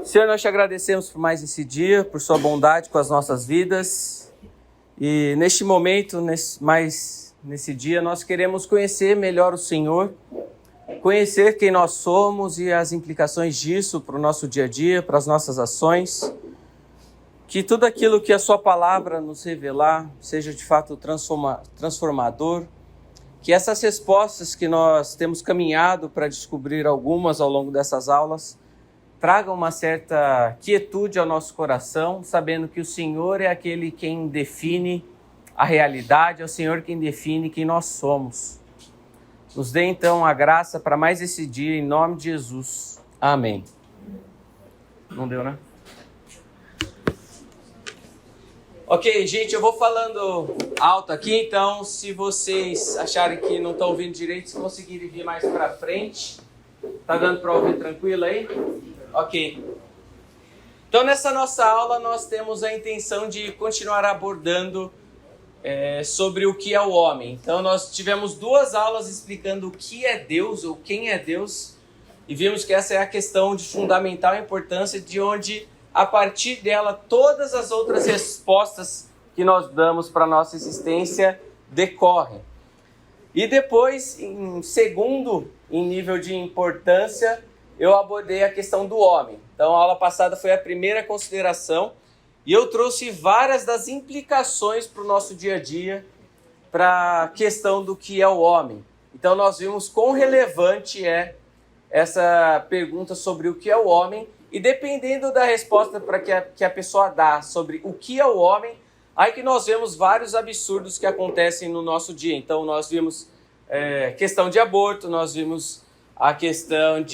Senhor, nós te agradecemos por mais esse dia, por sua bondade com as nossas vidas. E neste momento, nesse dia, nós queremos conhecer melhor o Senhor, conhecer quem nós somos e as implicações disso para o nosso dia a dia, para as nossas ações. Que tudo aquilo que a sua palavra nos revelar seja de fato transformador. Que essas respostas que nós temos caminhado para descobrir algumas ao longo dessas aulas tragam uma certa quietude ao nosso coração, sabendo que o Senhor é aquele quem define a realidade, é o Senhor quem define quem nós somos. Nos dê então a graça para mais esse dia, em nome de Jesus. Amém. Não deu, né? Ok, gente, eu vou falando alto aqui, então se vocês acharem que não estão ouvindo direito, se conseguirem vir mais para frente, tá dando para ouvir tranquilo aí? Ok. Então nessa nossa aula nós temos a intenção de continuar abordando sobre o que é o homem. Então nós tivemos 2 aulas explicando o que é Deus ou quem é Deus e vimos que essa é a questão de fundamental importância, de onde a partir dela todas as outras respostas que nós damos para a nossa existência decorrem. E depois, em segundo em nível de importância, eu abordei a questão do homem. Então a aula passada foi a primeira consideração e eu trouxe várias das implicações para o nosso dia a dia, para a questão do que é o homem. Então nós vimos quão relevante é essa pergunta sobre o que é o homem, e dependendo da resposta para que a pessoa dá sobre o que é o homem, aí que nós vemos vários absurdos que acontecem no nosso dia. Então nós vimos questão de aborto, nós vimos a questão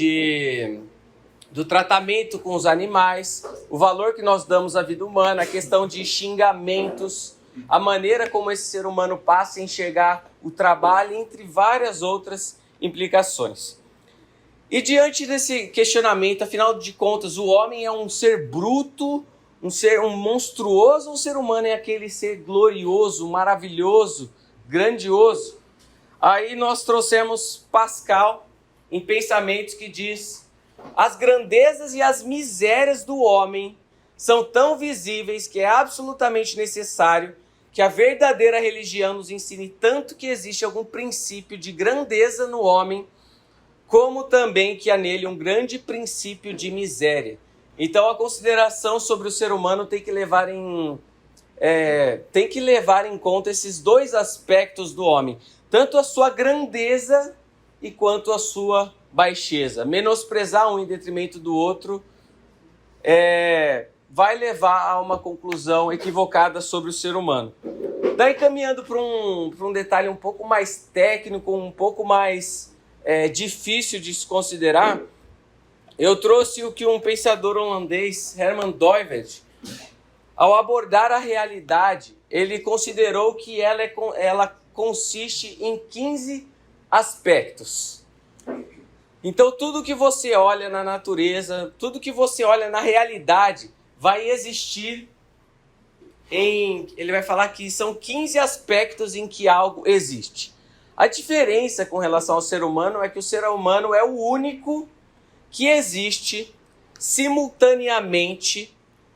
do tratamento com os animais, o valor que nós damos à vida humana, a questão de xingamentos, a maneira como esse ser humano passa a enxergar o trabalho, entre várias outras implicações. E diante desse questionamento, afinal de contas, o homem é um ser bruto, um monstruoso, ou o ser humano é aquele ser glorioso, maravilhoso, grandioso? Aí nós trouxemos Pascal em Pensamentos, que diz: as grandezas e as misérias do homem são tão visíveis que é absolutamente necessário que a verdadeira religião nos ensine tanto que existe algum princípio de grandeza no homem, como também que há nele um grande princípio de miséria. Então a consideração sobre o ser humano tem que levar em conta esses 2 aspectos do homem, tanto a sua grandeza e quanto a sua baixeza. Menosprezar um em detrimento do outro vai levar a uma conclusão equivocada sobre o ser humano. Daí, caminhando para um detalhe um pouco mais técnico, um pouco mais difícil de se considerar, eu trouxe o que um pensador holandês, Herman Doivert, ao abordar a realidade, ele considerou que ela consiste em 15 aspectos. Então, tudo que você olha na natureza, tudo que você olha na realidade, vai existir ele vai falar que são 15 aspectos em que algo existe. A diferença com relação ao ser humano é que o ser humano é o único que existe simultaneamente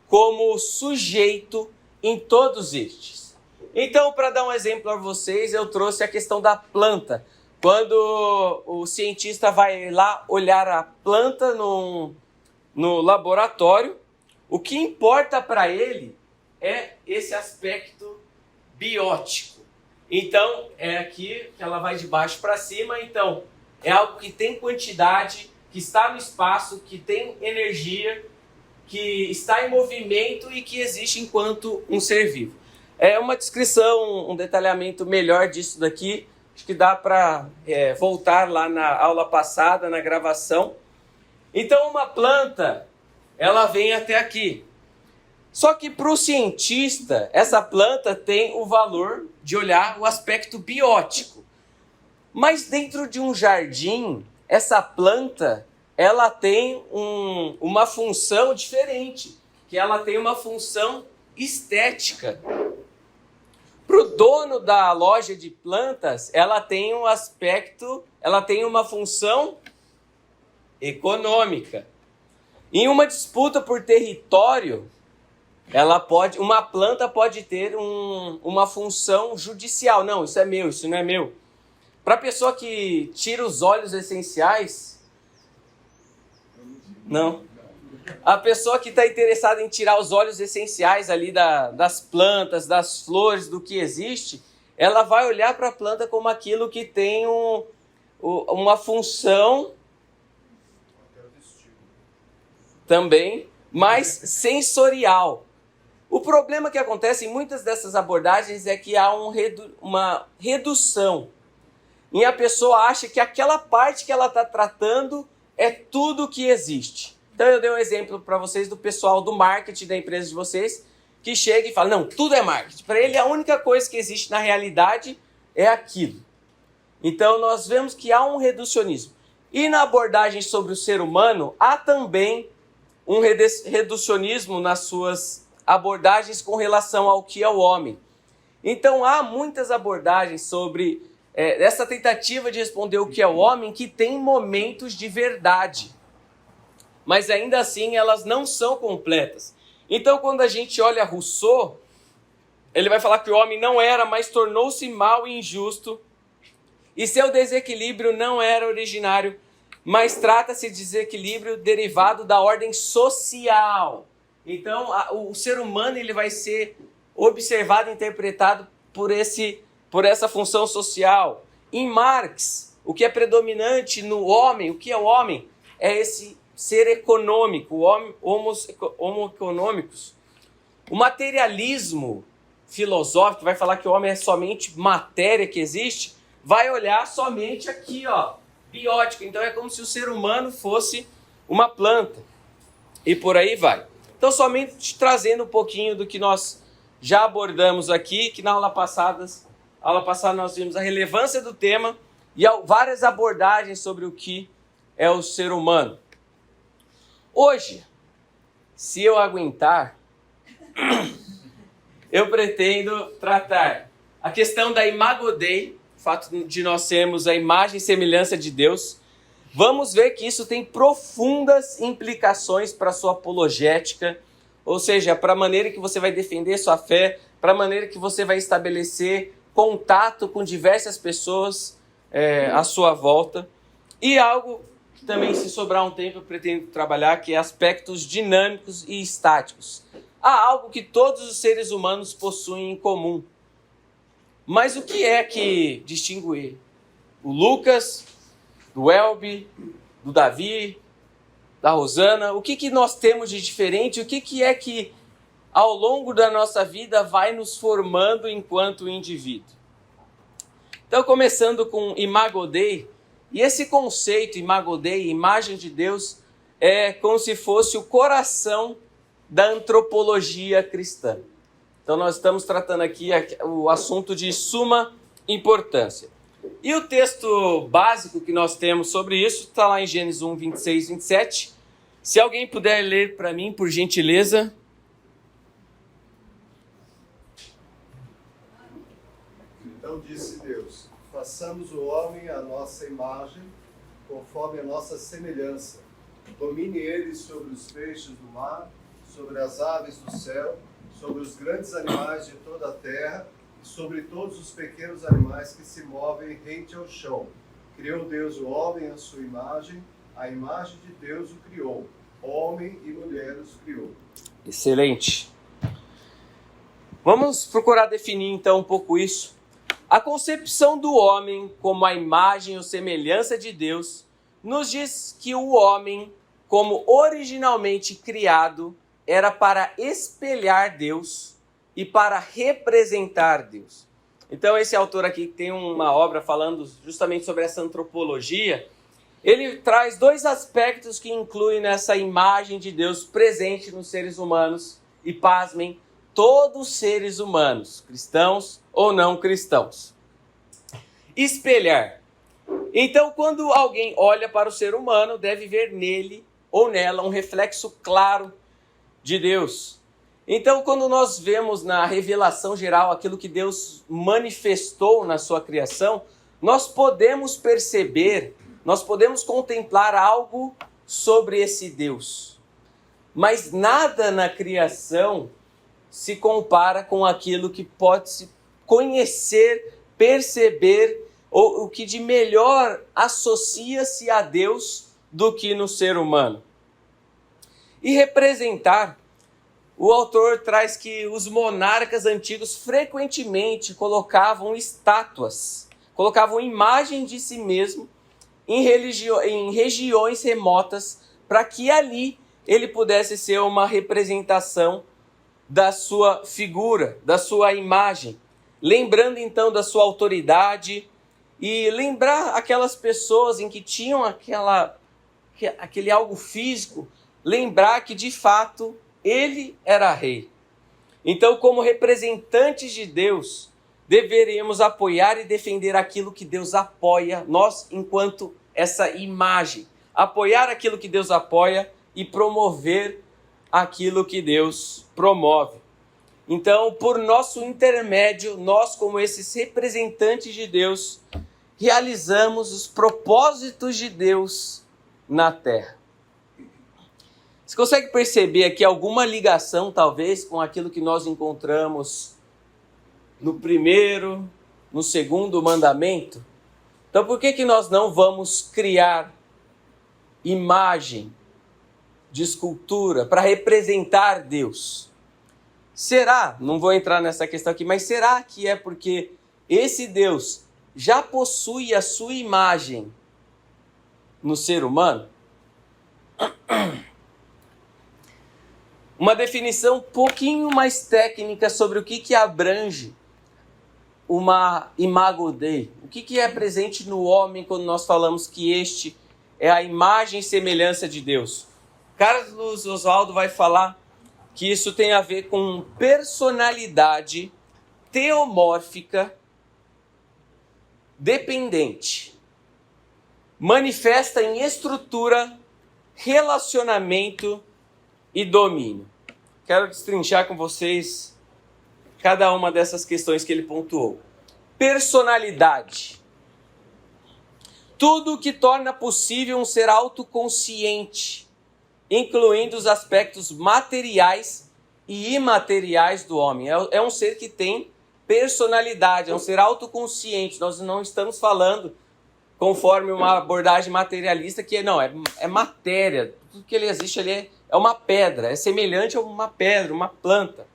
como sujeito em todos estes. Então, para dar um exemplo para vocês, eu trouxe a questão da planta. Quando o cientista vai lá olhar a planta no laboratório, o que importa para ele é esse aspecto biótico. Então, é aqui que ela vai de baixo para cima. Então, é algo que tem quantidade, que está no espaço, que tem energia, que está em movimento e que existe enquanto um ser vivo. É uma descrição, um detalhamento melhor disso daqui. Acho que dá para voltar lá na aula passada, na gravação. Então, uma planta, ela vem até aqui. Só que para o cientista, essa planta tem o valor de olhar o aspecto biótico. Mas dentro de um jardim, essa planta, ela tem uma função diferente, que ela tem uma função estética. Para o dono da loja de plantas, ela tem ela tem uma função econômica. Em uma disputa por território, uma planta pode ter uma função judicial. Não, isso é meu, isso não é meu. Para a pessoa que tira os óleos essenciais, não. A pessoa que está interessada em tirar os óleos essenciais ali das plantas, das flores, do que existe, ela vai olhar para a planta como aquilo que tem uma função também, mais sensorial. O problema que acontece em muitas dessas abordagens é que há uma redução. E a pessoa acha que aquela parte que ela está tratando é tudo que existe. Então eu dei um exemplo para vocês do pessoal do marketing da empresa de vocês, que chega e fala, não, tudo é marketing. Para ele a única coisa que existe na realidade é aquilo. Então nós vemos que há um reducionismo. E na abordagem sobre o ser humano, há também um reducionismo nas suas abordagens com relação ao que é o homem. Então há muitas abordagens sobre essa tentativa de responder o que é o homem que tem momentos de verdade. Mas ainda assim elas não são completas. Então quando a gente olha Rousseau, ele vai falar que o homem não era, mas tornou-se mau e injusto. E seu desequilíbrio não era originário, mas trata-se de desequilíbrio derivado da ordem social. Então, o ser humano ele vai ser observado e interpretado por essa função social. Em Marx, o que é predominante no homem, o que é o homem? É esse ser econômico, homo econômicos. O materialismo filosófico vai falar que o homem é somente matéria que existe, vai olhar somente aqui, biótico. Então é como se o ser humano fosse uma planta. E por aí vai. Então, somente trazendo um pouquinho do que nós já abordamos aqui, que na aula passada nós vimos a relevância do tema e várias abordagens sobre o que é o ser humano. Hoje, se eu aguentar, eu pretendo tratar a questão da Imago Dei, o fato de nós sermos a imagem e semelhança de Deus. Vamos ver que isso tem profundas implicações para a sua apologética, ou seja, para a maneira que você vai defender sua fé, para a maneira que você vai estabelecer contato com diversas pessoas à sua volta. E algo que também, se sobrar um tempo, eu pretendo trabalhar, que é aspectos dinâmicos e estáticos. Há algo que todos os seres humanos possuem em comum. Mas o que é que distingue o Lucas do Elbi, do Davi, da Rosana? O que nós temos de diferente? O que é que ao longo da nossa vida vai nos formando enquanto indivíduo? Então, começando com Imago Dei, e esse conceito Imago Dei, imagem de Deus, é como se fosse o coração da antropologia cristã. Então nós estamos tratando aqui o assunto de suma importância. E o texto básico que nós temos sobre isso está lá em Gênesis 1, 26, 27. Se alguém puder ler para mim, por gentileza. Então disse Deus, façamos o homem à nossa imagem, conforme a nossa semelhança. Domine ele sobre os peixes do mar, sobre as aves do céu, sobre os grandes animais de toda a terra, e sobre todos os pequenos animais que se movem rente ao chão. Criou Deus o homem à sua imagem, a imagem de Deus o criou. Homem e mulher os criou. Excelente. Vamos procurar definir então um pouco isso. A concepção do homem como a imagem ou semelhança de Deus nos diz que o homem, como originalmente criado, era para espelhar Deus e para representar Deus. Então esse autor aqui que tem uma obra falando justamente sobre essa antropologia, ele traz dois aspectos que incluem nessa imagem de Deus presente nos seres humanos, e pasmem, todos os seres humanos, cristãos ou não cristãos. Espelhar. Então, quando alguém olha para o ser humano, deve ver nele ou nela um reflexo claro de Deus. Então, quando nós vemos na revelação geral aquilo que Deus manifestou na sua criação, nós podemos perceber, nós podemos contemplar algo sobre esse Deus. mas nada na criação se compara com aquilo que pode se conhecer, perceber, ou o que de melhor associa-se a Deus do que no ser humano. E representar, o autor traz que os monarcas antigos frequentemente colocavam estátuas, colocavam imagem de si mesmo em regiões remotas, para que ali ele pudesse ser uma representação da sua figura, da sua imagem, lembrando então da sua autoridade e lembrar aquelas pessoas em que tinham aquele algo físico, lembrar que de fato ele era rei. Então, como representantes de Deus, deveríamos apoiar e defender aquilo que Deus apoia, nós enquanto essa imagem, apoiar aquilo que Deus apoia e promover aquilo que Deus promove. Então, por nosso intermédio, nós como esses representantes de Deus, realizamos os propósitos de Deus na terra. Você consegue perceber aqui alguma ligação, talvez, com aquilo que nós encontramos no primeiro, no segundo mandamento? Então, por que nós não vamos criar imagem de escultura para representar Deus? Será, não vou entrar nessa questão aqui, mas será que é porque esse Deus já possui a sua imagem no ser humano? Uma definição um pouquinho mais técnica sobre o que abrange uma imago Dei. O que é presente no homem quando nós falamos que este é a imagem e semelhança de Deus? Carlos Oswaldo vai falar que isso tem a ver com personalidade teomórfica dependente. Manifesta em estrutura, relacionamento e domínio. Quero destrinchar com vocês cada uma dessas questões que ele pontuou. Personalidade. Tudo o que torna possível um ser autoconsciente, incluindo os aspectos materiais e imateriais do homem. É um ser que tem personalidade, é um ser autoconsciente. Nós não estamos falando, conforme uma abordagem materialista, que é matéria. Tudo que ele existe ali é uma pedra, é semelhante a uma pedra, uma planta.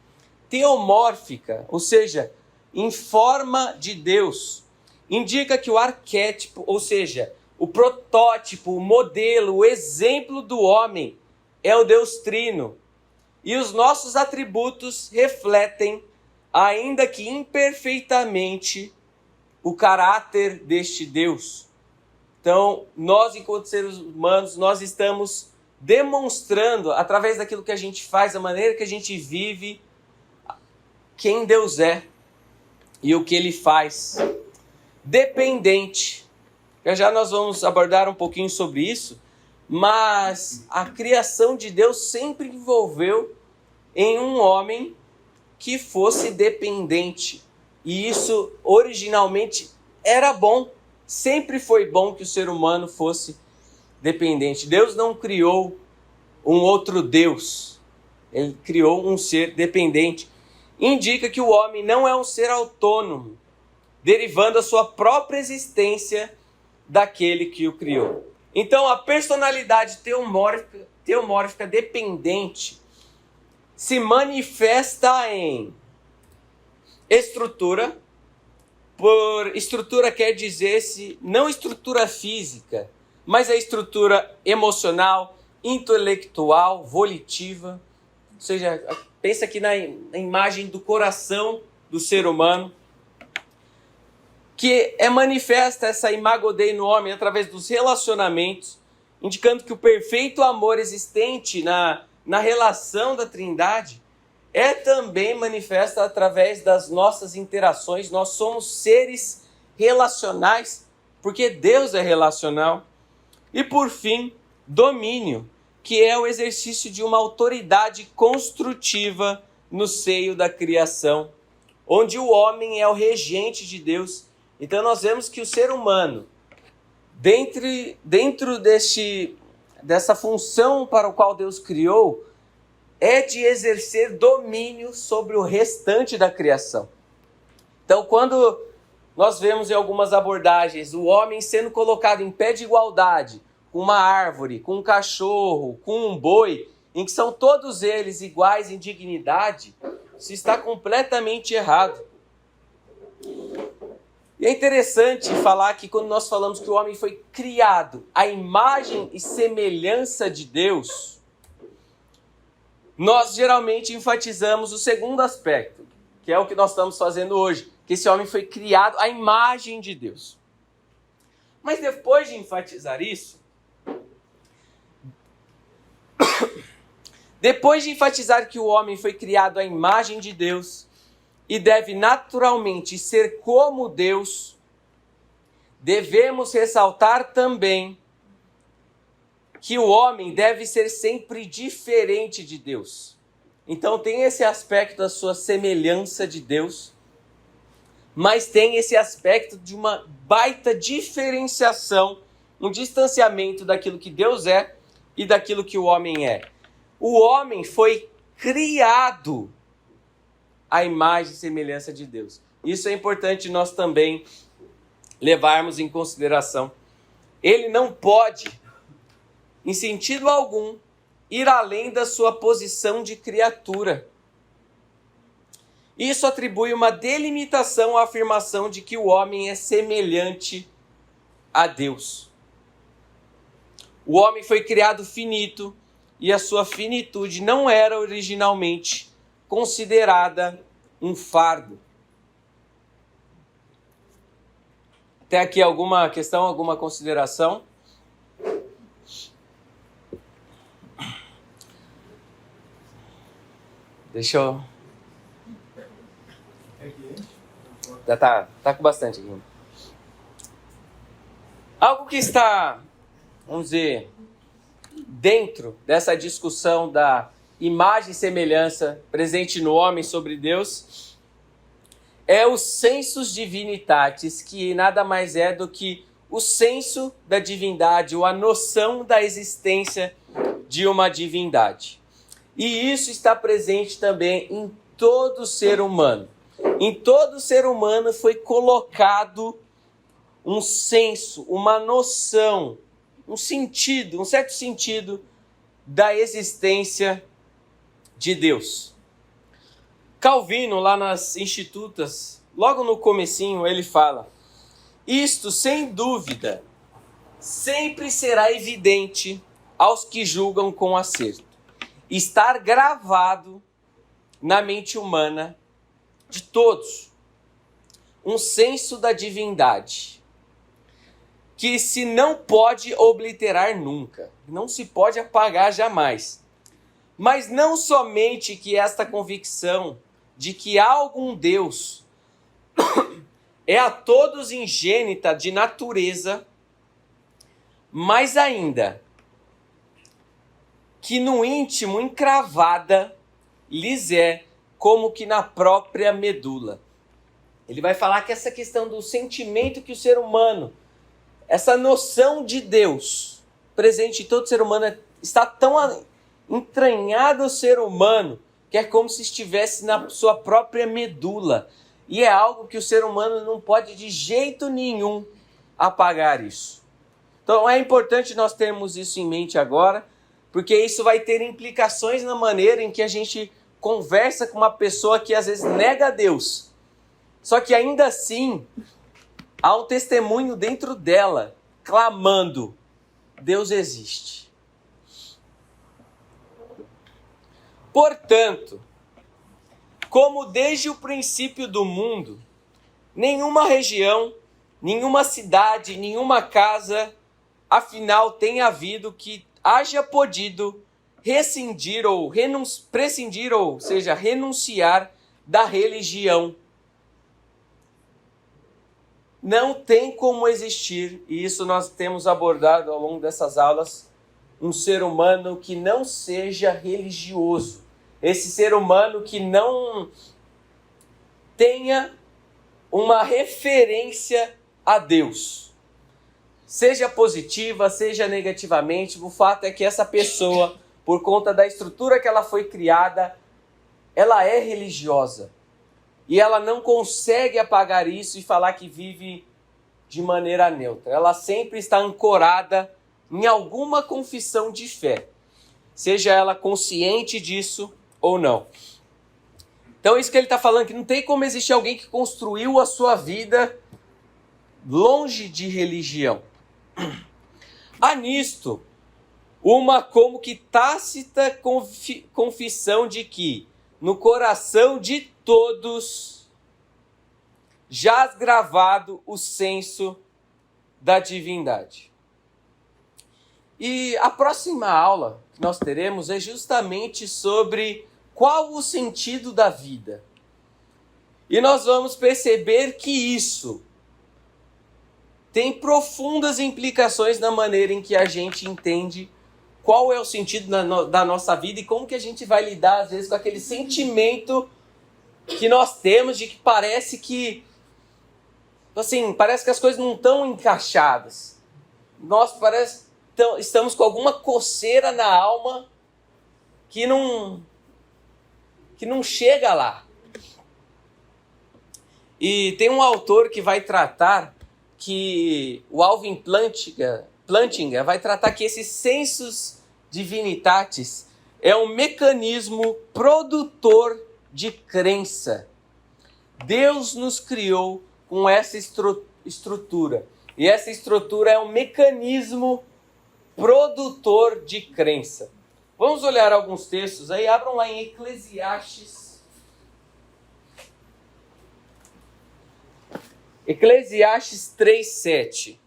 Teomórfica, ou seja, em forma de Deus, indica que o arquétipo, ou seja, o protótipo, o modelo, o exemplo do homem é o Deus Trino. E os nossos atributos refletem, ainda que imperfeitamente, o caráter deste Deus. Então, nós, enquanto seres humanos, nós estamos demonstrando, através daquilo que a gente faz, a maneira que a gente vive, quem Deus é e o que Ele faz. Dependente. Já nós vamos abordar um pouquinho sobre isso, mas a criação de Deus sempre envolveu em um homem que fosse dependente. E isso originalmente era bom. Sempre foi bom que o ser humano fosse dependente. Deus não criou um outro Deus. Ele criou um ser dependente. Indica que o homem não é um ser autônomo, derivando a sua própria existência daquele que o criou. Então, a personalidade teomórfica dependente se manifesta em estrutura. Por estrutura quer dizer-se não estrutura física, mas a estrutura emocional, intelectual, volitiva. Ou seja, pensa aqui na imagem do coração do ser humano, que é manifesta essa imago Dei no homem através dos relacionamentos, indicando que o perfeito amor existente na relação da Trindade é também manifesta através das nossas interações. Nós somos seres relacionais, porque Deus é relacional. E por fim, domínio, que é o exercício de uma autoridade construtiva no seio da criação, onde o homem é o regente de Deus. Então nós vemos que o ser humano, dentro dessa função para o qual Deus criou, é de exercer domínio sobre o restante da criação. Então, quando nós vemos em algumas abordagens o homem sendo colocado em pé de igualdade com uma árvore, com um cachorro, com um boi, em que são todos eles iguais em dignidade, isso está completamente errado. E é interessante falar que quando nós falamos que o homem foi criado à imagem e semelhança de Deus, nós geralmente enfatizamos o segundo aspecto, que é o que nós estamos fazendo hoje, que esse homem foi criado à imagem de Deus. Mas depois de enfatizar isso, depois de enfatizar que o homem foi criado à imagem de Deus e deve naturalmente ser como Deus, devemos ressaltar também que o homem deve ser sempre diferente de Deus. Então tem esse aspecto da sua semelhança de Deus, mas tem esse aspecto de uma baita diferenciação, um distanciamento daquilo que Deus é e daquilo que o homem é. O homem foi criado à imagem e semelhança de Deus. Isso é importante nós também levarmos em consideração. Ele não pode, em sentido algum, ir além da sua posição de criatura. Isso atribui uma delimitação à afirmação de que o homem é semelhante a Deus. O homem foi criado finito e a sua finitude não era originalmente considerada um fardo. Até aqui alguma questão, alguma consideração? Deixa eu... Já tá com bastante aqui. Algo que está, vamos dizer, dentro dessa discussão da imagem e semelhança presente no homem sobre Deus é o sensus divinitatis, que nada mais é do que o senso da divindade, ou a noção da existência de uma divindade. E isso está presente também em todo ser humano. Em todo ser humano foi colocado um senso, uma noção, um sentido, um certo sentido da existência de Deus. Calvino, lá nas Institutas, logo no comecinho, ele fala: isto, sem dúvida, sempre será evidente aos que julgam com acerto. Estar gravado na mente humana de todos um senso da divindade, que se não pode obliterar nunca, não se pode apagar jamais. Mas não somente que esta convicção de que há algum Deus é a todos ingênita de natureza, mas ainda que no íntimo encravada lhes é como que na própria medula. Ele vai falar que essa questão do sentimento que o ser humano, essa noção de Deus presente em todo ser humano, está tão entranhada ao ser humano, que é como se estivesse na sua própria medula. E é algo que o ser humano não pode de jeito nenhum apagar isso. Então é importante nós termos isso em mente agora, porque isso vai ter implicações na maneira em que a gente conversa com uma pessoa que às vezes nega Deus. Só que ainda assim, há um testemunho dentro dela, clamando: Deus existe. Portanto, como desde o princípio do mundo, nenhuma região, nenhuma cidade, nenhuma casa, afinal tem havido que haja podido rescindir ou prescindir, ou seja, renunciar da religião. Não tem como existir, e isso nós temos abordado ao longo dessas aulas, um ser humano que não seja religioso. Esse ser humano que não tenha uma referência a Deus. Seja positiva, seja negativamente, o fato é que essa pessoa, por conta da estrutura que ela foi criada, ela é religiosa. E ela não consegue apagar isso e falar que vive de maneira neutra. Ela sempre está ancorada em alguma confissão de fé, seja ela consciente disso ou não. Então isso que ele está falando, que não tem como existir alguém que construiu a sua vida longe de religião. Há nisto uma como que tácita confissão de que no coração de todos jaz gravado o senso da divindade. E a próxima aula que nós teremos é justamente sobre qual o sentido da vida. E nós vamos perceber que isso tem profundas implicações na maneira em que a gente entende qual é o sentido da nossa vida e como que a gente vai lidar, às vezes, com aquele sentimento que nós temos de que parece que as coisas não estão encaixadas. Nós estamos com alguma coceira na alma que não chega lá. E tem um autor que vai tratar que o Alvin Plantinga vai tratar que esses sensus divinitatis é um mecanismo produtor de crença. Deus nos criou com essa estrutura. E essa estrutura é um mecanismo produtor de crença. Vamos olhar alguns textos aí. Abram lá em Eclesiastes. Eclesiastes 3:7.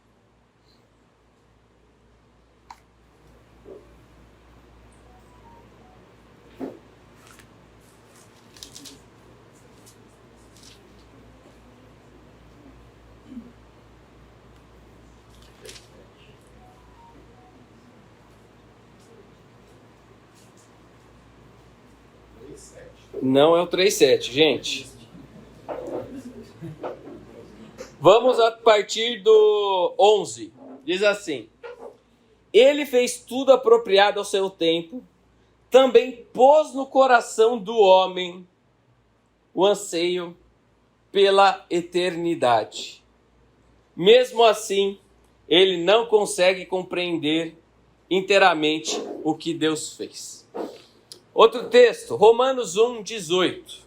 Não é o 3:7, gente. Vamos a partir do 11. Diz assim: Ele fez tudo apropriado ao seu tempo, também pôs no coração do homem o anseio pela eternidade. Mesmo assim, ele não consegue compreender inteiramente o que Deus fez. Outro texto, Romanos 1:18.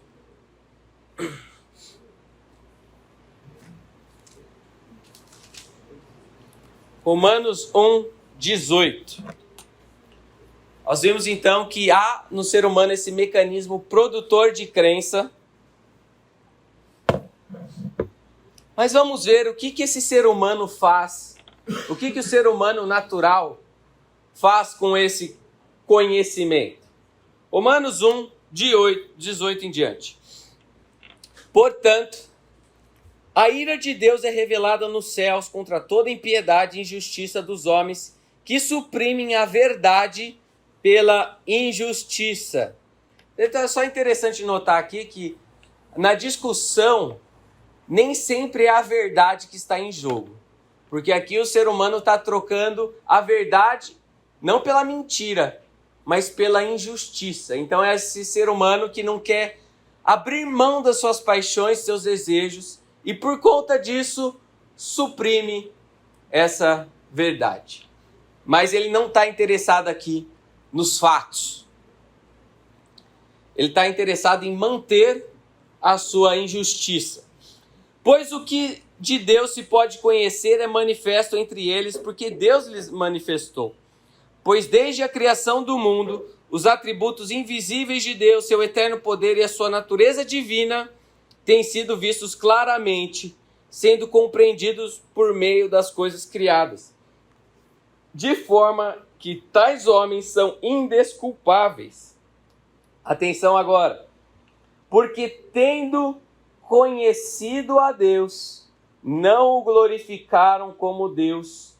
Romanos 1:18. Nós vimos então que há no ser humano esse mecanismo produtor de crença. Mas vamos ver o que esse ser humano faz, o que o ser humano natural faz com esse conhecimento. Romanos 1:18 em diante. Portanto, a ira de Deus é revelada nos céus contra toda impiedade e injustiça dos homens que suprimem a verdade pela injustiça. Então é só interessante notar aqui que na discussão nem sempre é a verdade que está em jogo. Porque aqui o ser humano está trocando a verdade não pela mentira, mas pela injustiça. Então é esse ser humano que não quer abrir mão das suas paixões, seus desejos, e por conta disso suprime essa verdade. Mas ele não está interessado aqui nos fatos. Ele está interessado em manter a sua injustiça. Pois o que de Deus se pode conhecer é manifesto entre eles, porque Deus lhes manifestou. Pois desde a criação do mundo, os atributos invisíveis de Deus, seu eterno poder e a sua natureza divina têm sido vistos claramente, sendo compreendidos por meio das coisas criadas. De forma que tais homens são indesculpáveis. Atenção agora. Porque tendo conhecido a Deus, não o glorificaram como Deus,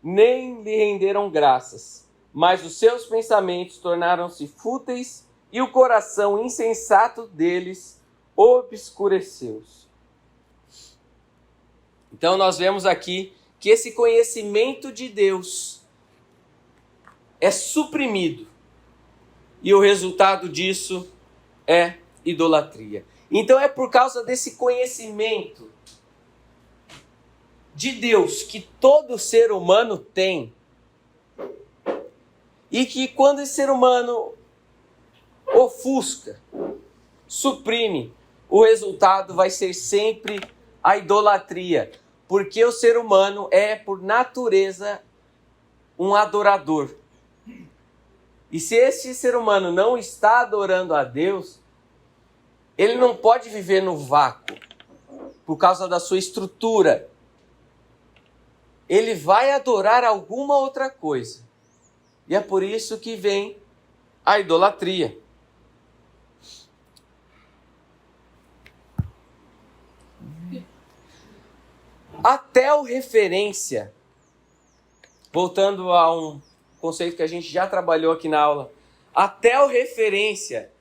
nem lhe renderam graças, mas os seus pensamentos tornaram-se fúteis e o coração insensato deles obscureceu-se. Então nós vemos aqui que esse conhecimento de Deus é suprimido e o resultado disso é idolatria. Então é por causa desse conhecimento de Deus que todo ser humano tem, e que quando esse ser humano ofusca, suprime, o resultado vai ser sempre a idolatria, porque o ser humano é, por natureza, um adorador. E se esse ser humano não está adorando a Deus, ele não pode viver no vácuo, por causa da sua estrutura. Ele vai adorar alguma outra coisa. E é por isso que vem a idolatria. A teorreferência, voltando a um conceito que a gente já trabalhou aqui na aula, a teorreferência,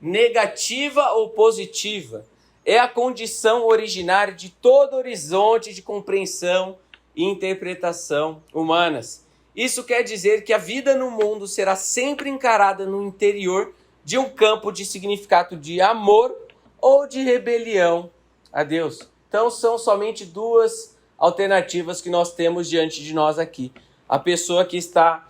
negativa ou positiva, é a condição originária de todo horizonte de compreensão e interpretação humanas. Isso quer dizer que a vida no mundo será sempre encarada no interior de um campo de significado de amor ou de rebelião a Deus. Então são somente duas alternativas que nós temos diante de nós aqui. A pessoa que está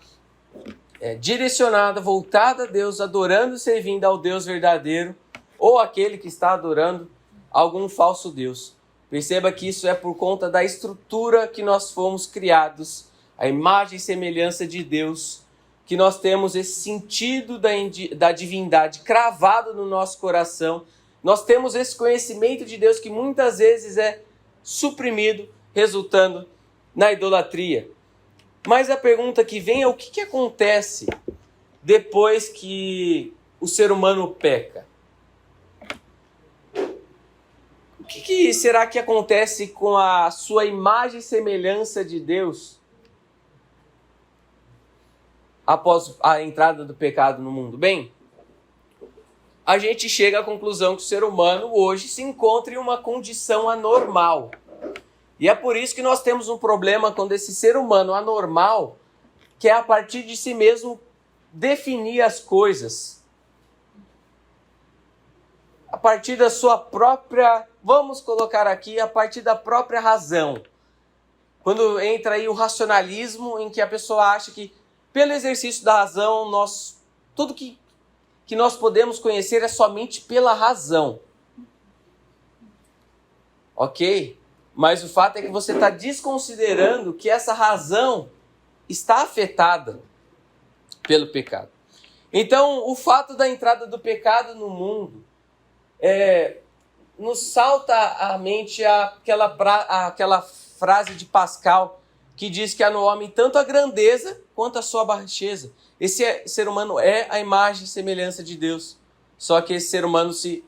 direcionada, voltada a Deus, adorando e servindo ao Deus verdadeiro, ou aquele que está adorando algum falso Deus. Perceba que isso é por conta da estrutura que nós fomos criados, a imagem e semelhança de Deus, que nós temos esse sentido da divindade cravado no nosso coração. Nós temos esse conhecimento de Deus que muitas vezes é suprimido, resultando na idolatria. Mas a pergunta que vem é: o que acontece depois que o ser humano peca? O que será que acontece com a sua imagem e semelhança de Deus após a entrada do pecado no mundo? Bem, a gente chega à conclusão que o ser humano hoje se encontra em uma condição anormal. E é por isso que nós temos um problema quando esse ser humano anormal quer, a partir de si mesmo, definir as coisas. A partir da sua própria, vamos colocar aqui, a partir da própria razão. Quando entra aí o racionalismo, em que a pessoa acha que, pelo exercício da razão, tudo que nós podemos conhecer é somente pela razão. Ok? Mas o fato é que você está desconsiderando que essa razão está afetada pelo pecado. Então, o fato da entrada do pecado no mundo nos salta à mente aquela frase de Pascal que diz que há no homem tanto a grandeza quanto a sua baixeza. Esse ser humano é a imagem e semelhança de Deus. Só que esse ser humano se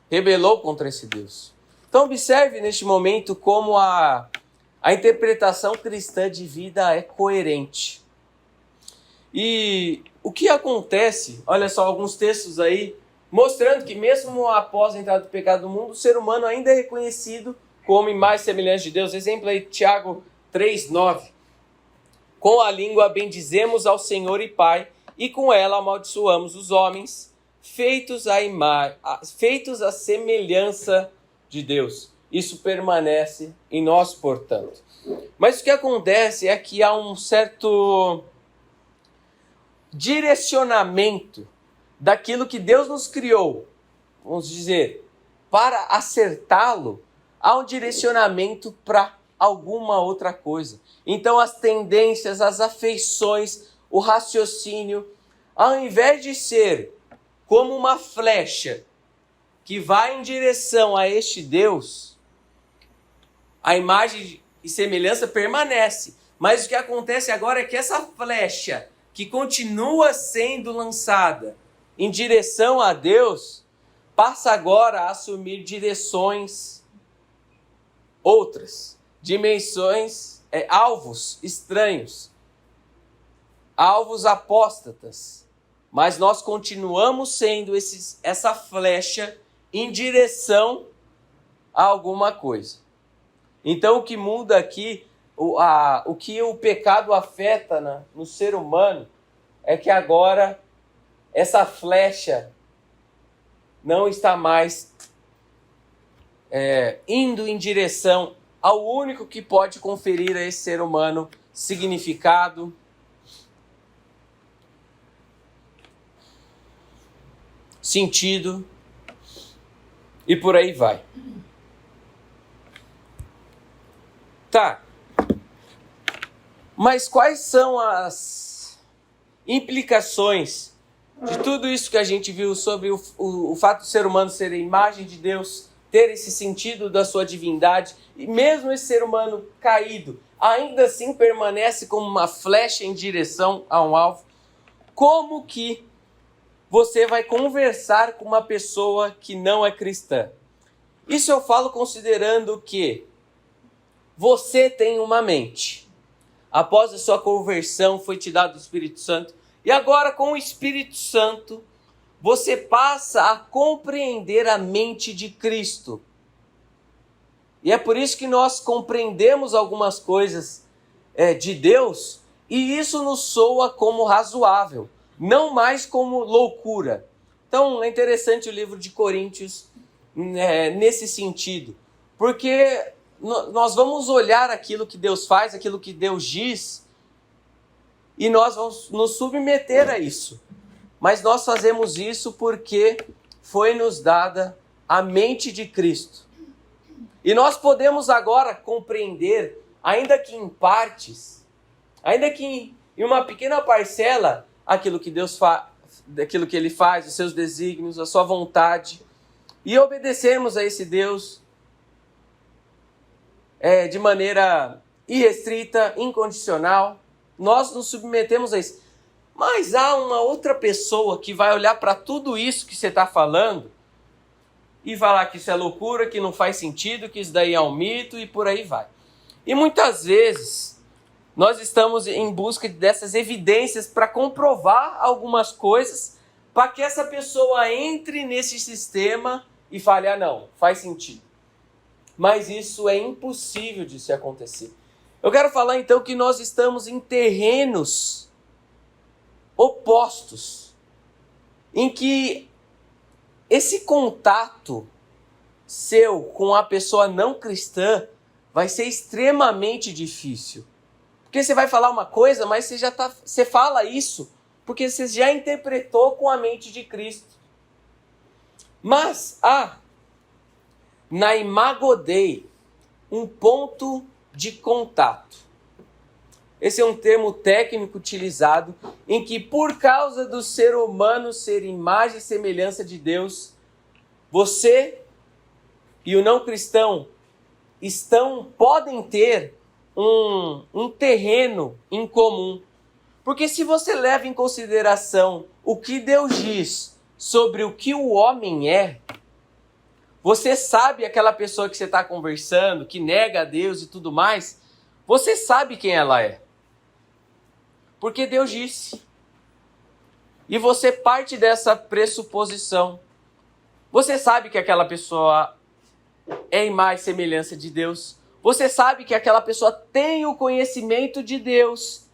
rebelou contra esse Deus. Então observe neste momento como a interpretação cristã de vida é coerente. E o que acontece, olha só alguns textos aí, mostrando que mesmo após a entrada do pecado no mundo, o ser humano ainda é reconhecido como imagem e semelhança de Deus. Exemplo aí, Tiago 3:9. Com a língua bendizemos ao Senhor e Pai, e com ela amaldiçoamos os homens, feitos à semelhança de Deus. Isso permanece em nós, portanto. Mas o que acontece é que há um certo direcionamento daquilo que Deus nos criou, vamos dizer, para acertá-lo, há um direcionamento para alguma outra coisa. Então as tendências, as afeições, o raciocínio, ao invés de ser como uma flecha que vai em direção a este Deus, a imagem e semelhança permanece. Mas o que acontece agora é que essa flecha, que continua sendo lançada em direção a Deus, passa agora a assumir direções outras, dimensões, alvos estranhos, alvos apóstatas. Mas nós continuamos sendo essa flecha em direção a alguma coisa. Então o que muda aqui, o que o pecado afeta no ser humano, é que agora essa flecha não está mais indo em direção ao único que pode conferir a esse ser humano significado, sentido e por aí vai. Tá. Mas quais são as implicações de tudo isso que a gente viu sobre o fato do ser humano ser a imagem de Deus, ter esse sentido da sua divindade, e mesmo esse ser humano caído, ainda assim permanece como uma flecha em direção a um alvo? Como que você vai conversar com uma pessoa que não é cristã? Isso eu falo considerando que você tem uma mente. Após a sua conversão foi te dado o Espírito Santo. E agora com o Espírito Santo, você passa a compreender a mente de Cristo. E é por isso que nós compreendemos algumas coisas de Deus, e isso nos soa como razoável, não mais como loucura. Então é interessante o livro de Coríntios nesse sentido, porque nós vamos olhar aquilo que Deus faz, aquilo que Deus diz, e nós vamos nos submeter a isso. Mas nós fazemos isso porque foi nos dada a mente de Cristo. E nós podemos agora compreender, ainda que em partes, ainda que em uma pequena parcela, aquilo que Deus faz, daquilo que Ele faz, os seus desígnios, a sua vontade, e obedecermos a esse Deus de maneira irrestrita, incondicional. Nós nos submetemos a isso. Mas há uma outra pessoa que vai olhar para tudo isso que você está falando e falar que isso é loucura, que não faz sentido, que isso daí é um mito e por aí vai. E muitas vezes nós estamos em busca dessas evidências para comprovar algumas coisas, para que essa pessoa entre nesse sistema e fale, não, faz sentido. Mas isso é impossível de se acontecer. Eu quero falar então que nós estamos em terrenos opostos, em que esse contato seu com a pessoa não cristã vai ser extremamente difícil. Porque você vai falar uma coisa, mas você fala isso porque você já interpretou com a mente de Cristo. Mas há na Imago Dei um ponto de contato. Esse é um termo técnico utilizado em que, por causa do ser humano ser imagem e semelhança de Deus, você e o não cristão podem ter um terreno em comum. Porque se você leva em consideração o que Deus diz sobre o que o homem é, você sabe aquela pessoa que você está conversando, que nega a Deus e tudo mais, você sabe quem ela é. Porque Deus disse. E você parte dessa pressuposição. Você sabe que aquela pessoa é imagem e semelhança de Deus. Você sabe que aquela pessoa tem o conhecimento de Deus.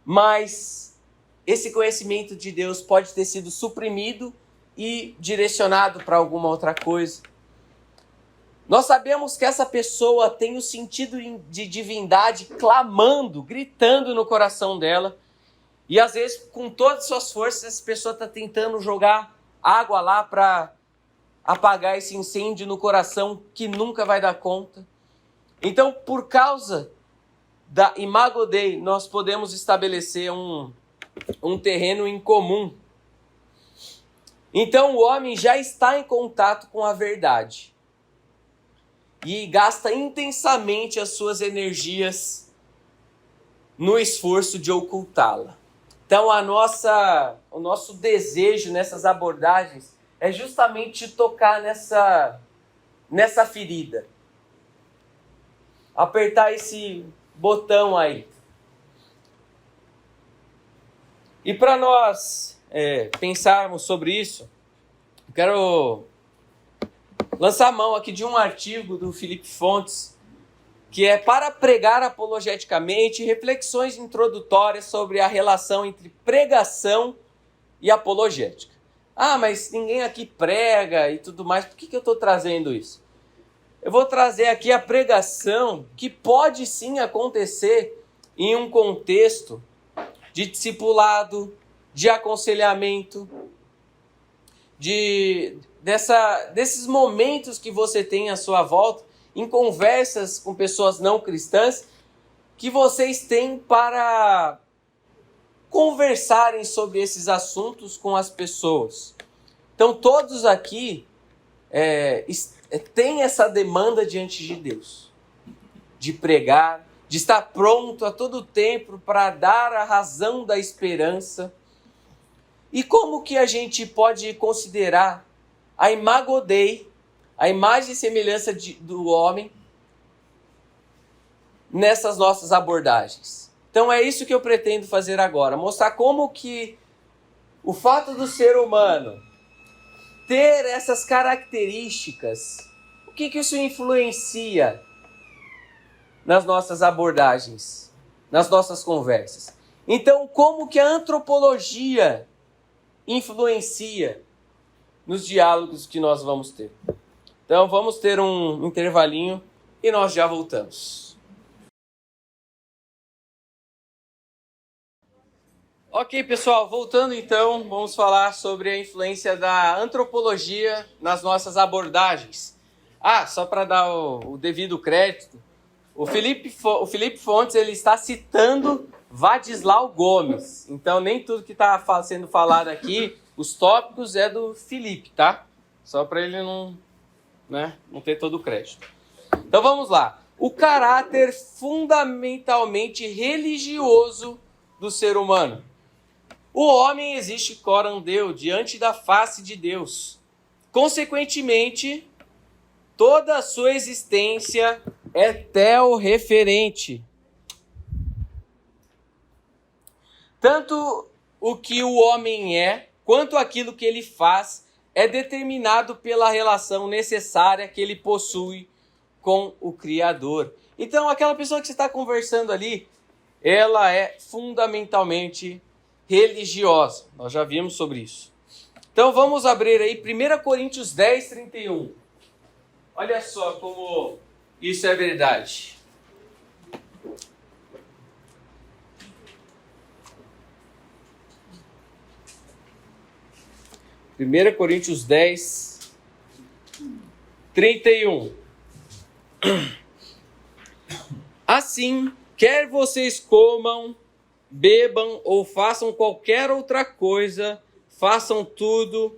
Mas esse conhecimento de Deus pode ter sido suprimido e direcionado para alguma outra coisa. Nós sabemos que essa pessoa tem o sentido de divindade clamando, gritando no coração dela. E às vezes, com todas as suas forças, essa pessoa está tentando jogar água lá para apagar esse incêndio no coração que nunca vai dar conta. Então, por causa da Imago Dei, nós podemos estabelecer um terreno em comum. Então, o homem já está em contato com a verdade. E gasta intensamente as suas energias no esforço de ocultá-la. Então o nosso desejo nessas abordagens é justamente tocar nessa ferida. Apertar esse botão aí. E para nós pensarmos sobre isso, eu quero lançar a mão aqui de um artigo do Felipe Fontes, que é para pregar apologeticamente, reflexões introdutórias sobre a relação entre pregação e apologética. Ah, mas ninguém aqui prega e tudo mais, por que eu estou trazendo isso? Eu vou trazer aqui a pregação que pode sim acontecer em um contexto de discipulado, de aconselhamento, desses momentos que você tem à sua volta, em conversas com pessoas não cristãs, que vocês têm para conversarem sobre esses assuntos com as pessoas. Então todos aqui têm essa demanda diante de Deus, de pregar, de estar pronto a todo tempo para dar a razão da esperança. E como que a gente pode considerar a imago Dei, a imagem e semelhança do homem, nessas nossas abordagens? Então é isso que eu pretendo fazer agora, mostrar como que o fato do ser humano ter essas características, o que isso influencia nas nossas abordagens, nas nossas conversas. Então, como que a antropologia influencia nos diálogos que nós vamos ter. Então, vamos ter um intervalinho e nós já voltamos. Ok, pessoal, voltando então, vamos falar sobre a influência da antropologia nas nossas abordagens. Só para dar o devido crédito, o Felipe Fontes ele está citando Vadislau Gomes. Então, nem tudo que está sendo falado aqui, os tópicos, é do Felipe, tá? Só para ele não ter todo o crédito. Então, vamos lá. O caráter fundamentalmente religioso do ser humano. O homem existe corandeu diante da face de Deus. Consequentemente, toda a sua existência é teorreferente. Tanto o que o homem é, quanto aquilo que ele faz, é determinado pela relação necessária que ele possui com o Criador. Então, aquela pessoa que você está conversando ali, ela é fundamentalmente religiosa. Nós já vimos sobre isso. Então, vamos abrir aí 1 Coríntios 10, 31. Olha só como isso é verdade. Primeira Coríntios 10, 31. Assim, quer vocês comam, bebam ou façam qualquer outra coisa, façam tudo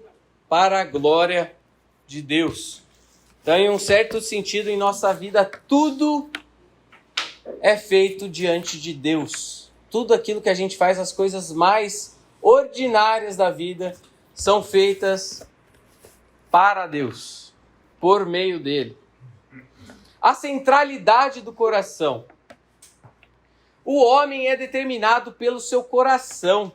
para a glória de Deus. Então, em um certo sentido, em nossa vida, tudo é feito diante de Deus. Tudo aquilo que a gente faz, as coisas mais ordinárias da vida, são feitas para Deus, por meio dele. A centralidade do coração. O homem é determinado pelo seu coração.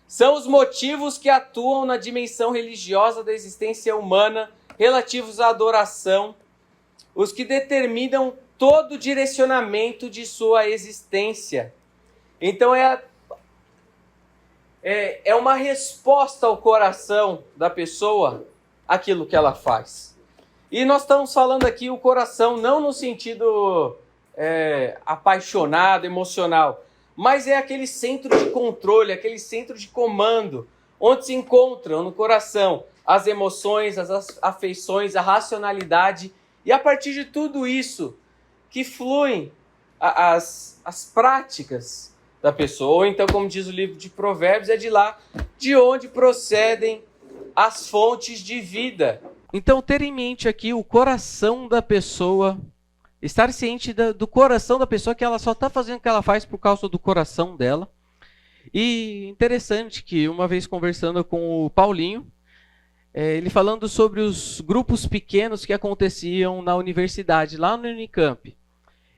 São os motivos que atuam na dimensão religiosa da existência humana, relativos à adoração, os que determinam todo o direcionamento de sua existência. Então é uma resposta ao coração da pessoa aquilo que ela faz. E nós estamos falando aqui o coração não no sentido apaixonado, emocional, mas é aquele centro de controle, aquele centro de comando, onde se encontram no coração as emoções, as afeições, a racionalidade, e a partir de tudo isso que fluem as práticas da pessoa. Ou então, como diz o livro de Provérbios, é de lá de onde procedem as fontes de vida. Então, ter em mente aqui o coração da pessoa, estar ciente do coração da pessoa, que ela só está fazendo o que ela faz por causa do coração dela. E interessante que, uma vez conversando com o Paulinho, ele falando sobre os grupos pequenos que aconteciam na universidade, lá no Unicamp,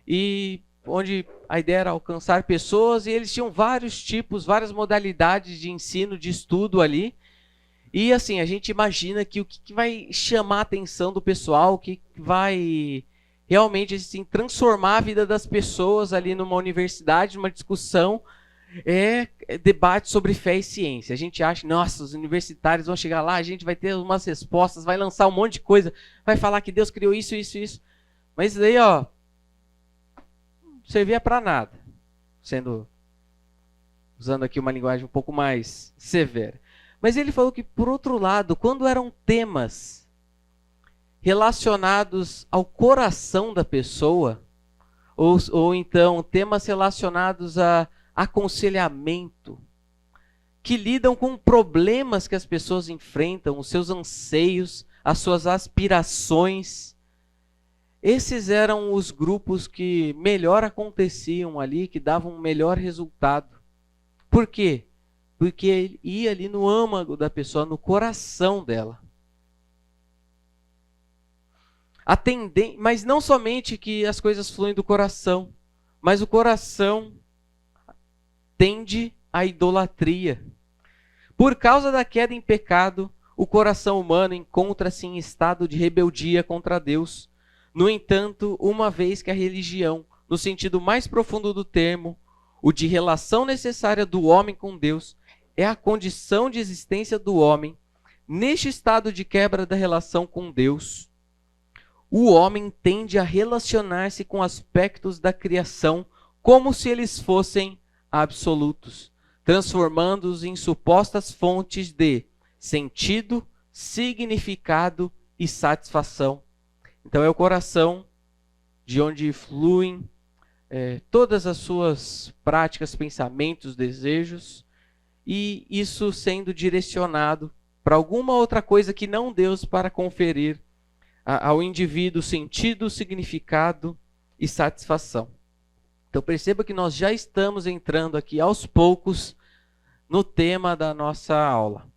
e onde a ideia era alcançar pessoas, e eles tinham vários tipos, várias modalidades de ensino, de estudo ali. E assim, a gente imagina que o que vai chamar a atenção do pessoal, o que vai realmente assim, transformar a vida das pessoas ali numa universidade, numa discussão, é debate sobre fé e ciência. A gente acha, nossa, os universitários vão chegar lá, a gente vai ter umas respostas, vai lançar um monte de coisa, vai falar que Deus criou isso, isso, isso. Mas isso daí, ó, não servia para nada. Usando aqui uma linguagem um pouco mais severa. Mas ele falou que, por outro lado, quando eram temas relacionados ao coração da pessoa, ou então temas relacionados a aconselhamento, que lidam com problemas que as pessoas enfrentam, os seus anseios, as suas aspirações, esses eram os grupos que melhor aconteciam ali, que davam um melhor resultado. Por quê? Porque ele ia ali no âmago da pessoa, no coração dela. Mas não somente que as coisas fluem do coração, mas o coração tende à idolatria. Por causa da queda em pecado, o coração humano encontra-se em estado de rebeldia contra Deus. No entanto, uma vez que a religião, no sentido mais profundo do termo, o de relação necessária do homem com Deus, é a condição de existência do homem, neste estado de quebra da relação com Deus, o homem tende a relacionar-se com aspectos da criação como se eles fossem absolutos, transformando-os em supostas fontes de sentido, significado e satisfação. Então é o coração de onde fluem todas as suas práticas, pensamentos, desejos, e isso sendo direcionado para alguma outra coisa que não Deus, para conferir ao indivíduo sentido, significado e satisfação. Então perceba que nós já estamos entrando aqui aos poucos no tema da nossa aula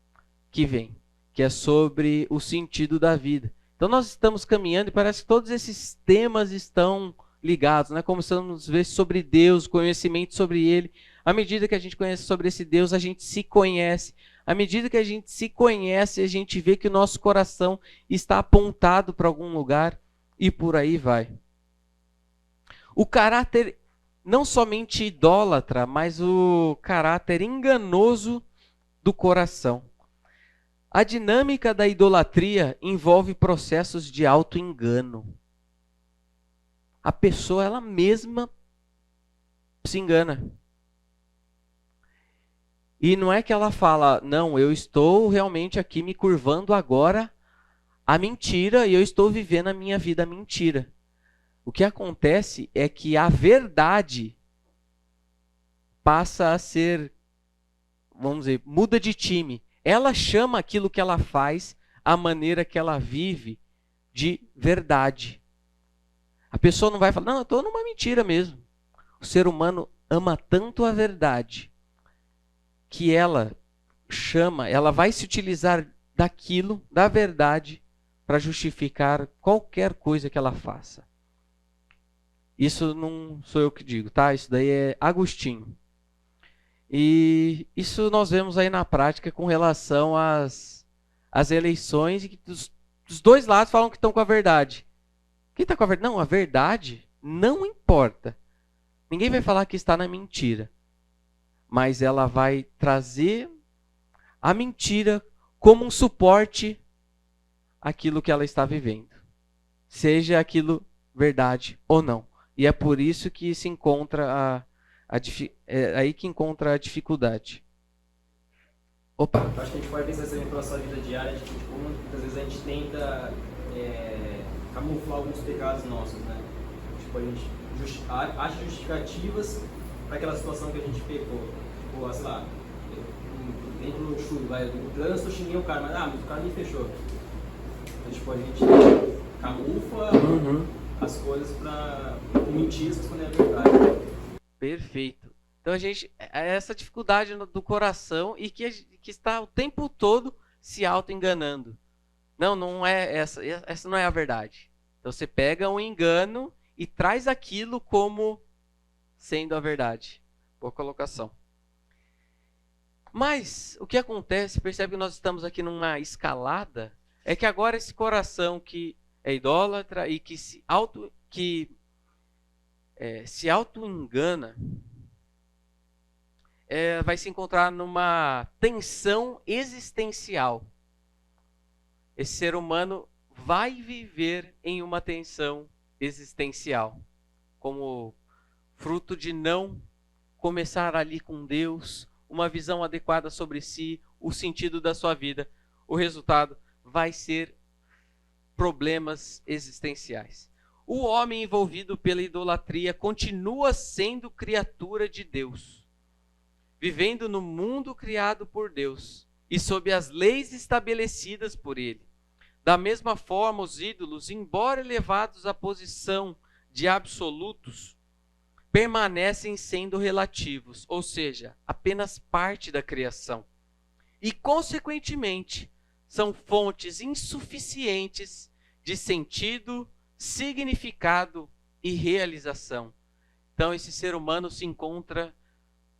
que vem, que é sobre o sentido da vida. Então nós estamos caminhando e parece que todos esses temas estão ligados, né? Começamos a ver sobre Deus, conhecimento sobre Ele. À medida que a gente conhece sobre esse Deus, a gente se conhece. À medida que a gente se conhece, a gente vê que o nosso coração está apontado para algum lugar e por aí vai. O caráter não somente idólatra, mas o caráter enganoso do coração. A dinâmica da idolatria envolve processos de auto-engano. A pessoa, ela mesma se engana. E não é que ela fala, não, eu estou realmente aqui me curvando agora à mentira e eu estou vivendo a minha vida mentira. O que acontece é que a verdade passa a ser, vamos dizer, muda de time. Ela chama aquilo que ela faz, a maneira que ela vive, de verdade. A pessoa não vai falar, não, eu estou numa mentira mesmo. O ser humano ama tanto a verdade que ela vai se utilizar daquilo, da verdade, para justificar qualquer coisa que ela faça. Isso não sou eu que digo, tá? Isso daí é Agostinho. E isso nós vemos aí na prática com relação às eleições, e que dos dois lados falam que estão com a verdade. Quem está com a verdade? Não, a verdade não importa. Ninguém vai falar que está na mentira. Mas ela vai trazer a mentira como um suporte àquilo que ela está vivendo. Seja aquilo verdade ou não. E é por isso que se encontra aí que encontra a dificuldade. Opa! Acho que a gente pode pensar também pela nossa vida diária, de que muitas vezes a gente tenta camuflar alguns pecados nossos, né? Tipo, a gente acha justificativas para aquela situação que a gente pecou. Tipo, sei lá, dentro do chuva, do trânsito, eu xinguei o cara, mas o cara me fechou. Então, tipo, a gente camufla as coisas para mentir, esconder a verdade. Perfeito. Então essa dificuldade do coração e que está o tempo todo se auto-enganando. Não é essa não é a verdade. Então você pega um engano e traz aquilo como sendo a verdade. Boa colocação. Mas o que acontece, percebe que nós estamos aqui numa escalada, é que agora esse coração que é idólatra e que se auto-engana, vai se encontrar numa tensão existencial. Esse ser humano vai viver em uma tensão existencial, como fruto de não começar ali com Deus, uma visão adequada sobre si, o sentido da sua vida. O resultado vai ser problemas existenciais. O homem envolvido pela idolatria continua sendo criatura de Deus, vivendo no mundo criado por Deus e sob as leis estabelecidas por Ele. Da mesma forma, os ídolos, embora elevados à posição de absolutos, permanecem sendo relativos, ou seja, apenas parte da criação. E, consequentemente, são fontes insuficientes de sentido, significado e realização. Então, esse ser humano se encontra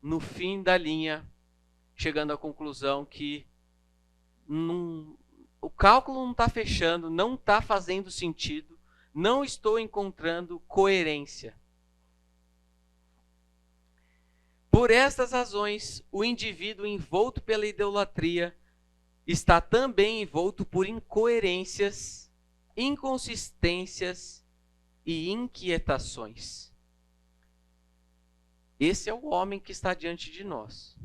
no fim da linha, chegando à conclusão que o cálculo não está fechando, não está fazendo sentido, não estou encontrando coerência. Por estas razões, o indivíduo envolto pela idolatria está também envolto por incoerências, inconsistências e inquietações. Esse é o homem que está diante de nós.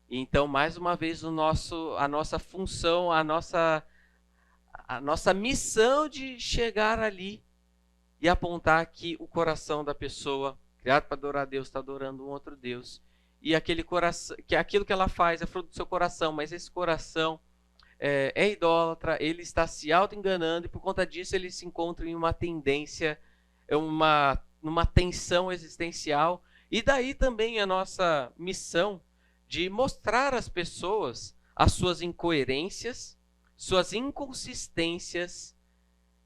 Então, mais uma vez, a nossa função, a nossa missão de chegar ali e apontar que o coração da pessoa, criado para adorar a Deus, está adorando um outro Deus. E aquele coração, que aquilo que ela faz é fruto do seu coração, mas esse coração é idólatra, ele está se auto-enganando e por conta disso ele se encontra em uma tendência, numa tensão existencial. E daí também a nossa missão de mostrar às pessoas as suas incoerências, suas inconsistências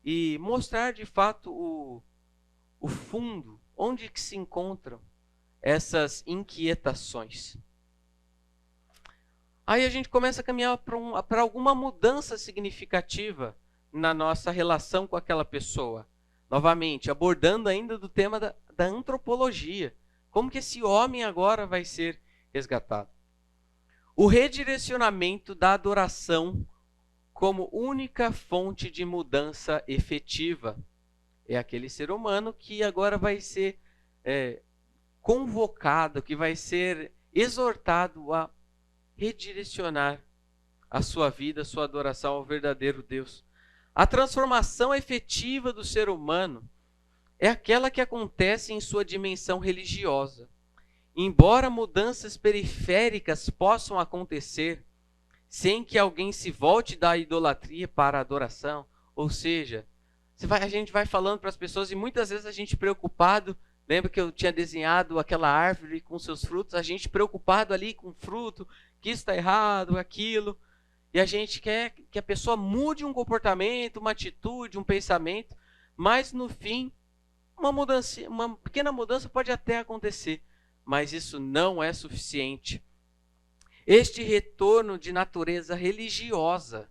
e mostrar de fato o fundo, onde que se encontram essas inquietações. Aí a gente começa a caminhar para alguma mudança significativa na nossa relação com aquela pessoa. Novamente, abordando ainda do tema da antropologia. Como que esse homem agora vai ser resgatado? O redirecionamento da adoração como única fonte de mudança efetiva. É aquele ser humano que agora vai ser convocado, que vai ser exortado a redirecionar a sua vida, a sua adoração ao verdadeiro Deus. A transformação efetiva do ser humano é aquela que acontece em sua dimensão religiosa. Embora mudanças periféricas possam acontecer sem que alguém se volte da idolatria para a adoração, ou seja, a gente vai falando para as pessoas e muitas vezes a gente preocupado, lembra que eu tinha desenhado aquela árvore com seus frutos, a gente preocupado ali com o fruto, que isso está errado, aquilo, e a gente quer que a pessoa mude um comportamento, uma atitude, um pensamento, mas no fim, uma pequena mudança pode até acontecer, mas isso não é suficiente. Este retorno de natureza religiosa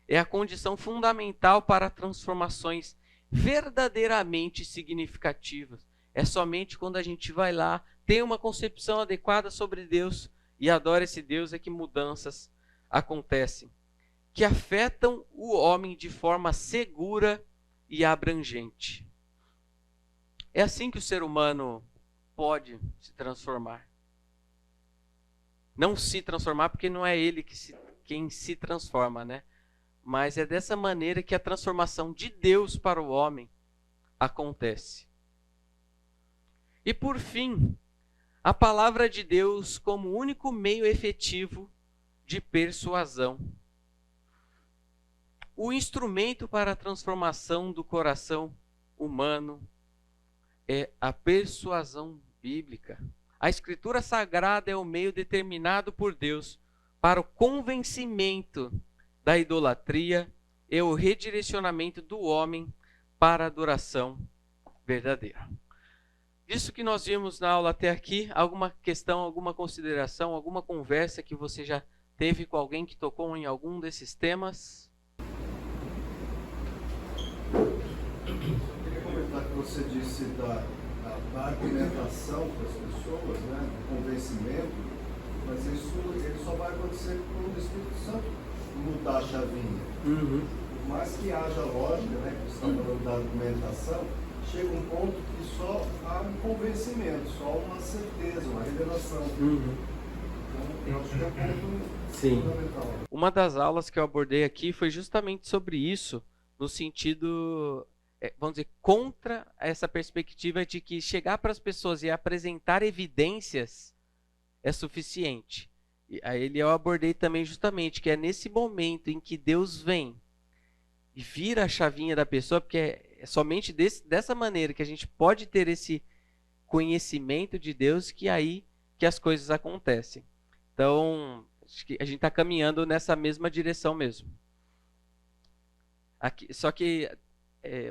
é a condição fundamental para transformações verdadeiramente significativas. É somente quando a gente vai lá, tem uma concepção adequada sobre Deus e adora esse Deus é que mudanças acontecem, que afetam o homem de forma segura e abrangente. É assim que o ser humano pode se transformar. Não se transformar porque não é ele quem se transforma, né? Mas é dessa maneira que a transformação de Deus para o homem acontece. E por fim, a palavra de Deus como único meio efetivo de persuasão. O instrumento para a transformação do coração humano é a persuasão bíblica. A Escritura Sagrada é o meio determinado por Deus para o convencimento da idolatria e o redirecionamento do homem para a adoração verdadeira. Disso que nós vimos na aula até aqui, alguma questão, alguma consideração, alguma conversa que você já teve com alguém que tocou em algum desses temas? Eu queria comentar que você disse da da argumentação para as pessoas, né, do convencimento, mas isso ele só vai acontecer quando o Espírito Santo mudar a chavinha. Por mais que haja lógica, né, que você está falando da argumentação, chega um ponto que só há um convencimento, só uma certeza, uma revelação. Então, eu acho que é um ponto fundamental. Uma das aulas que eu abordei aqui foi justamente sobre isso, no sentido, vamos dizer, contra essa perspectiva de que chegar para as pessoas e apresentar evidências é suficiente. E aí eu abordei também justamente que é nesse momento em que Deus vem e vira a chavinha da pessoa, porque é somente dessa maneira que a gente pode ter esse conhecimento de Deus, que aí que as coisas acontecem. Então, acho que a gente está caminhando nessa mesma direção mesmo. Aqui, só que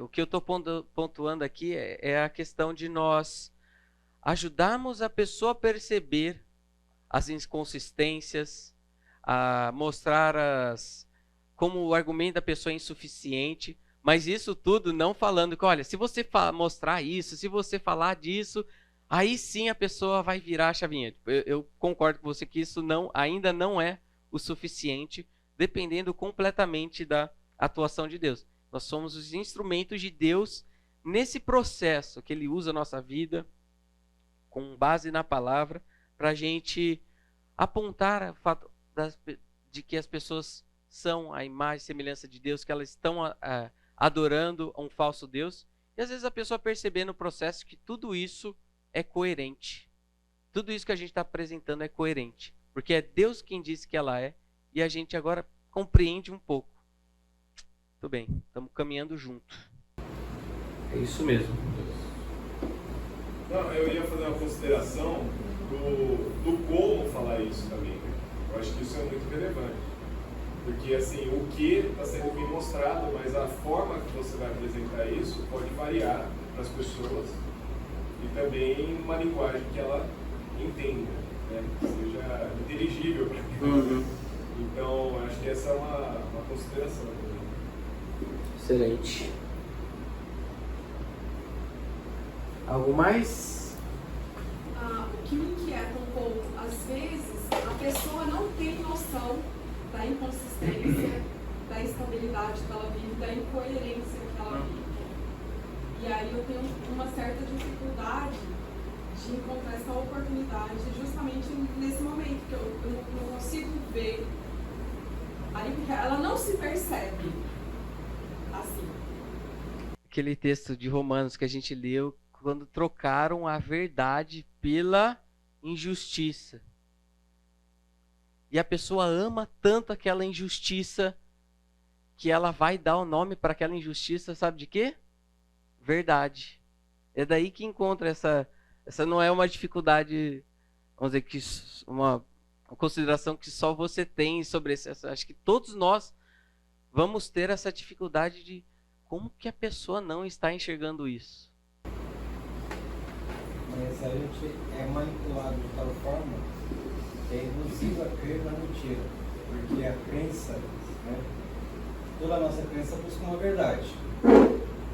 o que eu estou pontuando aqui é a questão de nós ajudarmos a pessoa a perceber as inconsistências, a mostrar como o argumento da pessoa é insuficiente, mas isso tudo não falando que, olha, se você mostrar isso, se você falar disso, aí sim a pessoa vai virar a chavinha. Eu concordo com você que isso ainda não é o suficiente, dependendo completamente da atuação de Deus. Nós somos os instrumentos de Deus nesse processo que Ele usa a nossa vida, com base na palavra, para a gente apontar o fato de que as pessoas são a imagem e semelhança de Deus, que elas estão adorando a um falso Deus. E às vezes a pessoa perceber no processo que tudo isso é coerente. Tudo isso que a gente está apresentando é coerente. Porque é Deus quem disse que ela é, e a gente agora compreende um pouco. Tudo bem, estamos caminhando junto. É isso mesmo. Não, eu ia fazer uma consideração do como falar isso também. Né? Eu acho que isso é muito relevante. Porque assim, o que está sendo bem mostrado, mas a forma que você vai apresentar isso pode variar para as pessoas e também uma linguagem que ela entenda, né? Que seja inteligível para ela. Então, acho que essa é uma consideração também. Excelente. Algo mais? O que me inquieta um pouco, às vezes, a pessoa não tem noção da inconsistência, da instabilidade que ela vive, da incoerência que ela vive. E aí eu tenho uma certa dificuldade de encontrar essa oportunidade justamente nesse momento, que eu não consigo ver. Aí porque ela não se percebe assim. Aquele texto de Romanos que a gente leu, quando trocaram a verdade pela injustiça. E a pessoa ama tanto aquela injustiça que ela vai dar o nome para aquela injustiça, sabe de quê? Verdade. É daí que encontra essa não é uma dificuldade, vamos dizer, que uma consideração que só você tem sobre esse. Acho que todos nós vamos ter essa dificuldade de como que a pessoa não está enxergando isso. Mas a gente é manipulado de tal forma que é induzido a crer na mentira. Porque a crença, né, toda a nossa crença busca uma verdade.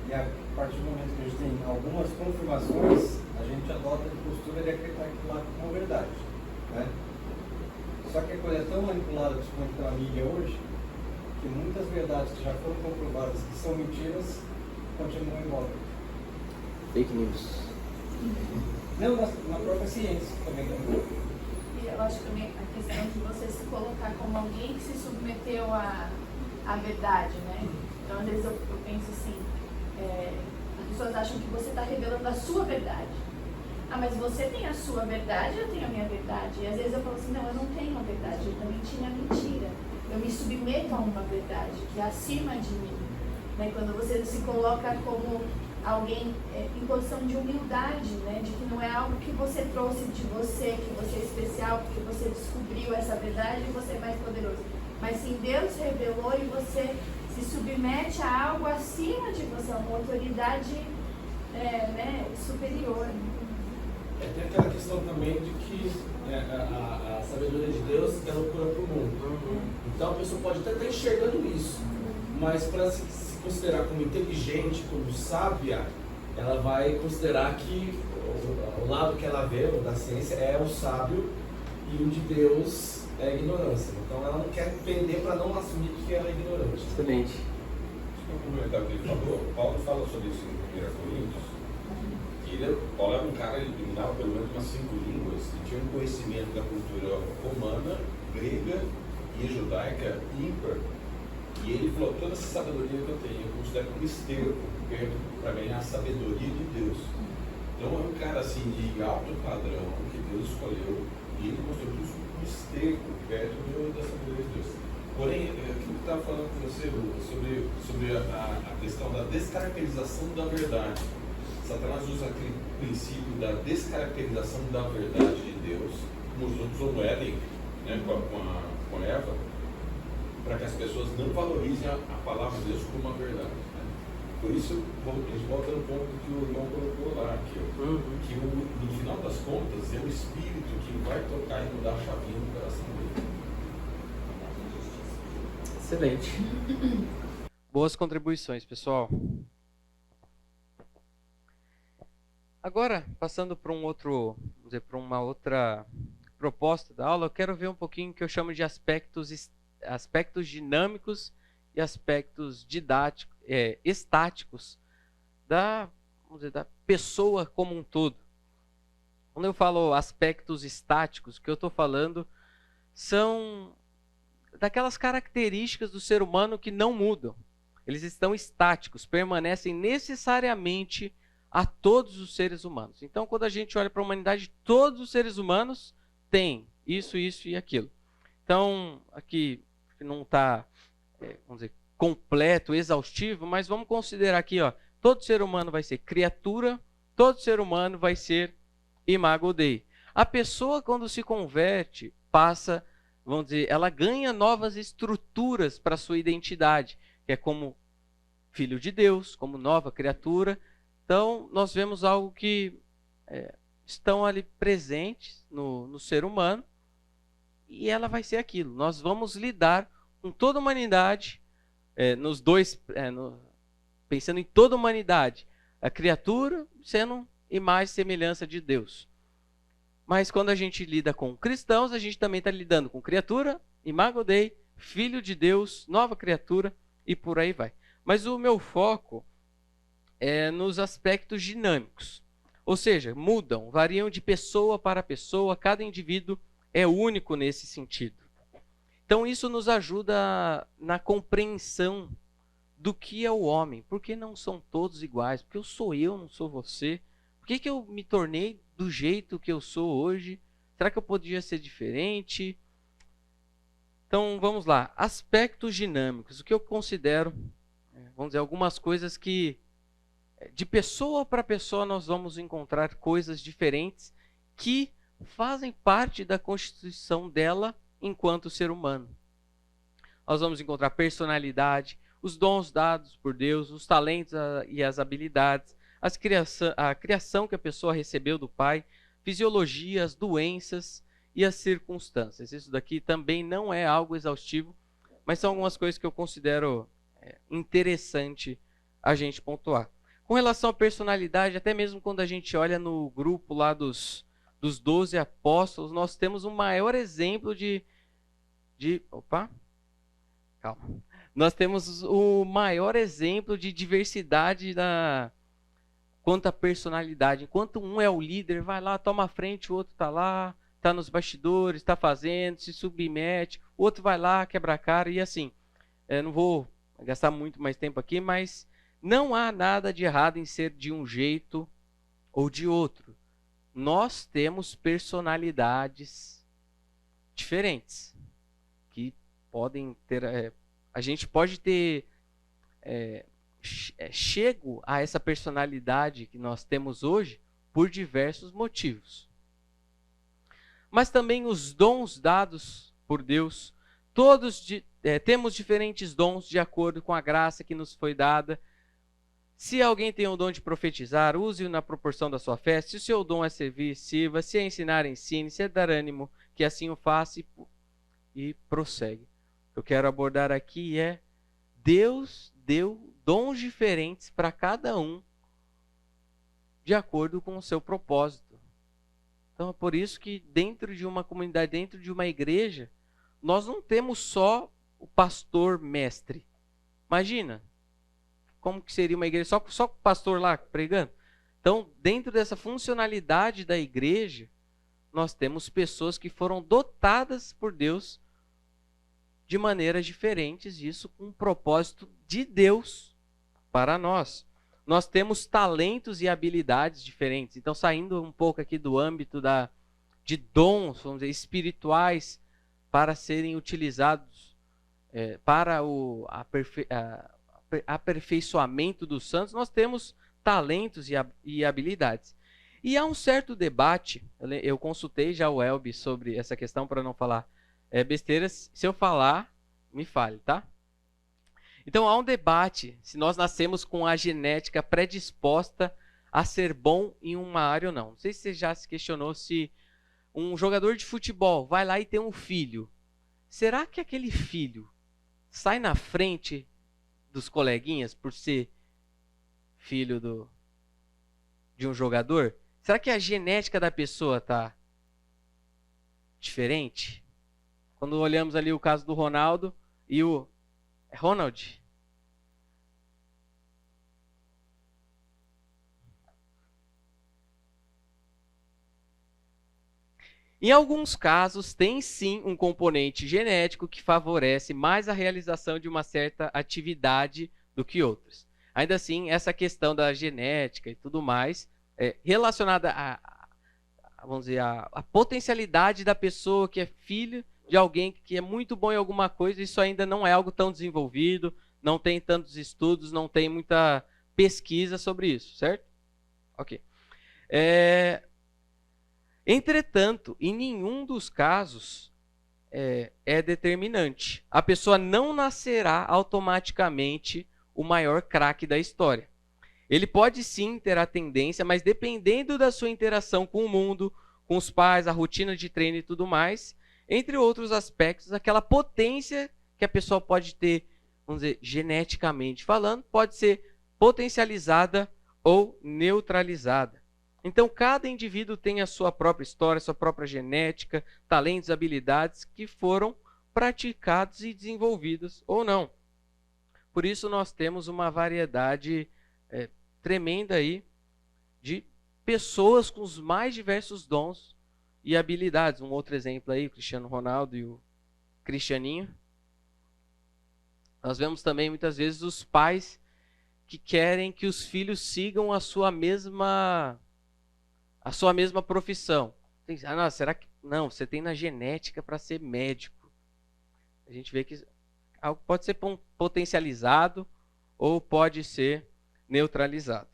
E a partir do momento que a gente tem algumas confirmações, a gente adota a postura de acreditar aquilo lá como verdade. Né? Só que a coisa é tão manipulada, principalmente pela mídia hoje, que muitas verdades que já foram comprovadas que são mentiras, continuam em volta. Fake news. Não, na própria ciência também. E eu acho também a questão de você se colocar como alguém que se submeteu à verdade, né? Então, às vezes eu penso assim, as pessoas acham que você está revelando a sua verdade. Ah, mas você tem a sua verdade, eu tenho a minha verdade. E às vezes eu falo assim, não, eu não tenho uma verdade, eu também tinha mentira. Eu me submeto a uma verdade que é acima de mim. Né? Quando você se coloca como alguém em posição de humildade, né? De que não é algo que você trouxe de você, que você é especial, porque você descobriu essa verdade e você é mais poderoso. Mas sim, Deus revelou e você se submete a algo acima de você, a uma autoridade né, superior. Tem aquela questão também de que a sabedoria de Deus é loucura para o mundo. Então a pessoa pode até estar enxergando isso, mas para se considerar como inteligente, como sábia, ela vai considerar que o lado que ela vê, o da ciência, é o sábio e o de Deus é a ignorância. Então ela não quer pender para não assumir que ela é ignorante. Excelente. Vou complementar o que ele falou. Paulo fala sobre isso em 1 Coríntios. Paulo era um cara que dominava pelo menos umas 5 línguas e tinha um conhecimento da cultura romana, grega e judaica ímpar. E ele falou: toda essa sabedoria que eu tenho, eu considero como esterco para ganhar a sabedoria de Deus. Então é um cara assim de alto padrão que Deus escolheu e ele mostrou isso como esterco perto da sabedoria de Deus. Porém, aquilo que eu estava falando com você, Lu, sobre a questão da descaracterização da verdade. Satanás usa aquele princípio da descaracterização da verdade de Deus, como usou no Éden, né, com Eva, para que as pessoas não valorizem a palavra de Deus como uma verdade. Né? Por isso, a gente volta no ponto que o irmão colocou lá, que no final das contas é o Espírito que vai tocar e mudar a chavinha no coração dele. Excelente. Boas contribuições, pessoal. Agora, passando para para uma outra proposta da aula, eu quero ver um pouquinho que eu chamo de aspectos dinâmicos e aspectos estáticos da pessoa como um todo. Quando eu falo aspectos estáticos, o que eu estou falando são daquelas características do ser humano que não mudam. Eles estão estáticos, permanecem necessariamente a todos os seres humanos. Então, quando a gente olha para a humanidade, todos os seres humanos têm isso, isso e aquilo. Então, aqui não está, vamos dizer, completo, exaustivo, mas vamos considerar aqui, ó, todo ser humano vai ser criatura, todo ser humano vai ser imago Dei. A pessoa, quando se converte, passa, vamos dizer, ela ganha novas estruturas para a sua identidade, que é como filho de Deus, como nova criatura. Então, nós vemos algo que estão ali presentes no ser humano e ela vai ser aquilo. Nós vamos lidar com toda a humanidade, pensando em toda a humanidade, a criatura sendo imagem e semelhança de Deus. Mas quando a gente lida com cristãos, a gente também está lidando com criatura, imago Dei, filho de Deus, nova criatura e por aí vai. Mas o meu foco é nos aspectos dinâmicos. Ou seja, mudam, variam de pessoa para pessoa, cada indivíduo é único nesse sentido. Então isso nos ajuda na compreensão do que é o homem. Por que não são todos iguais? Porque eu sou eu, não sou você. Por que eu me tornei do jeito que eu sou hoje? Será que eu podia ser diferente? Então vamos lá. Aspectos dinâmicos. O que eu considero, vamos dizer, algumas coisas que de pessoa para pessoa nós vamos encontrar coisas diferentes que fazem parte da constituição dela enquanto ser humano. Nós vamos encontrar personalidade, os dons dados por Deus, os talentos e as habilidades, a criação que a pessoa recebeu do Pai, fisiologia, as doenças e as circunstâncias. Isso daqui também não é algo exaustivo, mas são algumas coisas que eu considero interessante a gente pontuar. Com relação à personalidade, até mesmo quando a gente olha no grupo lá dos 12 apóstolos, nós temos um maior exemplo Nós temos o maior exemplo de diversidade quanto à personalidade. Enquanto um é o líder, vai lá, toma a frente, o outro está lá, está nos bastidores, está fazendo, se submete, o outro vai lá, quebra a cara e assim. Não vou gastar muito mais tempo aqui, mas não há nada de errado em ser de um jeito ou de outro. Nós temos personalidades diferentes que podem ter. A gente pode ter chego a essa personalidade que nós temos hoje por diversos motivos. Mas também os dons dados por Deus, temos diferentes dons de acordo com a graça que nos foi dada. Se alguém tem o dom de profetizar, use-o na proporção da sua fé. Se o seu dom é servir, sirva. Se é ensinar, ensine. Se é dar ânimo, que assim o faça e prossegue. O que eu quero abordar aqui Deus deu dons diferentes para cada um de acordo com o seu propósito. Então é por isso que dentro de uma comunidade, dentro de uma igreja, nós não temos só o pastor mestre. Imagina, como que seria uma igreja só com o pastor lá pregando? Então, dentro dessa funcionalidade da igreja, nós temos pessoas que foram dotadas por Deus de maneiras diferentes, isso com um propósito de Deus para nós. Nós temos talentos e habilidades diferentes. Então, saindo um pouco aqui do âmbito de dons, vamos dizer, espirituais, para serem utilizados para o aperfeiçoamento dos santos, nós temos talentos e habilidades. E há um certo debate, eu consultei já o Elbi sobre essa questão para não falar besteiras. Se eu falar, me fale, tá? Então há um debate se nós nascemos com a genética predisposta a ser bom em uma área ou não. Não sei se você já se questionou se um jogador de futebol vai lá e tem um filho. Será que aquele filho sai na frente dos coleguinhas por ser filho de um jogador? Será que a genética da pessoa está diferente? Quando olhamos ali o caso do Ronaldo e o Ronald. Em alguns casos, tem sim um componente genético que favorece mais a realização de uma certa atividade do que outras. Ainda assim, essa questão da genética e tudo mais, relacionada vamos dizer, a potencialidade da pessoa que é filho de alguém que é muito bom em alguma coisa, isso ainda não é algo tão desenvolvido, não tem tantos estudos, não tem muita pesquisa sobre isso, certo? Ok. Entretanto, em nenhum dos casos é determinante. A pessoa não nascerá automaticamente o maior craque da história. Ele pode sim ter a tendência, mas dependendo da sua interação com o mundo, com os pais, a rotina de treino e tudo mais, entre outros aspectos, aquela potência que a pessoa pode ter, vamos dizer, geneticamente falando, pode ser potencializada ou neutralizada. Então, cada indivíduo tem a sua própria história, a sua própria genética, talentos, habilidades que foram praticados e desenvolvidos ou não. Por isso, nós temos uma variedade tremenda aí de pessoas com os mais diversos dons e habilidades. Um outro exemplo aí, o Cristiano Ronaldo e o Cristianinho. Nós vemos também, muitas vezes, os pais que querem que os filhos sigam a sua mesma profissão. Não, será que não? Você tem na genética para ser médico. A gente vê que algo pode ser potencializado ou pode ser neutralizado.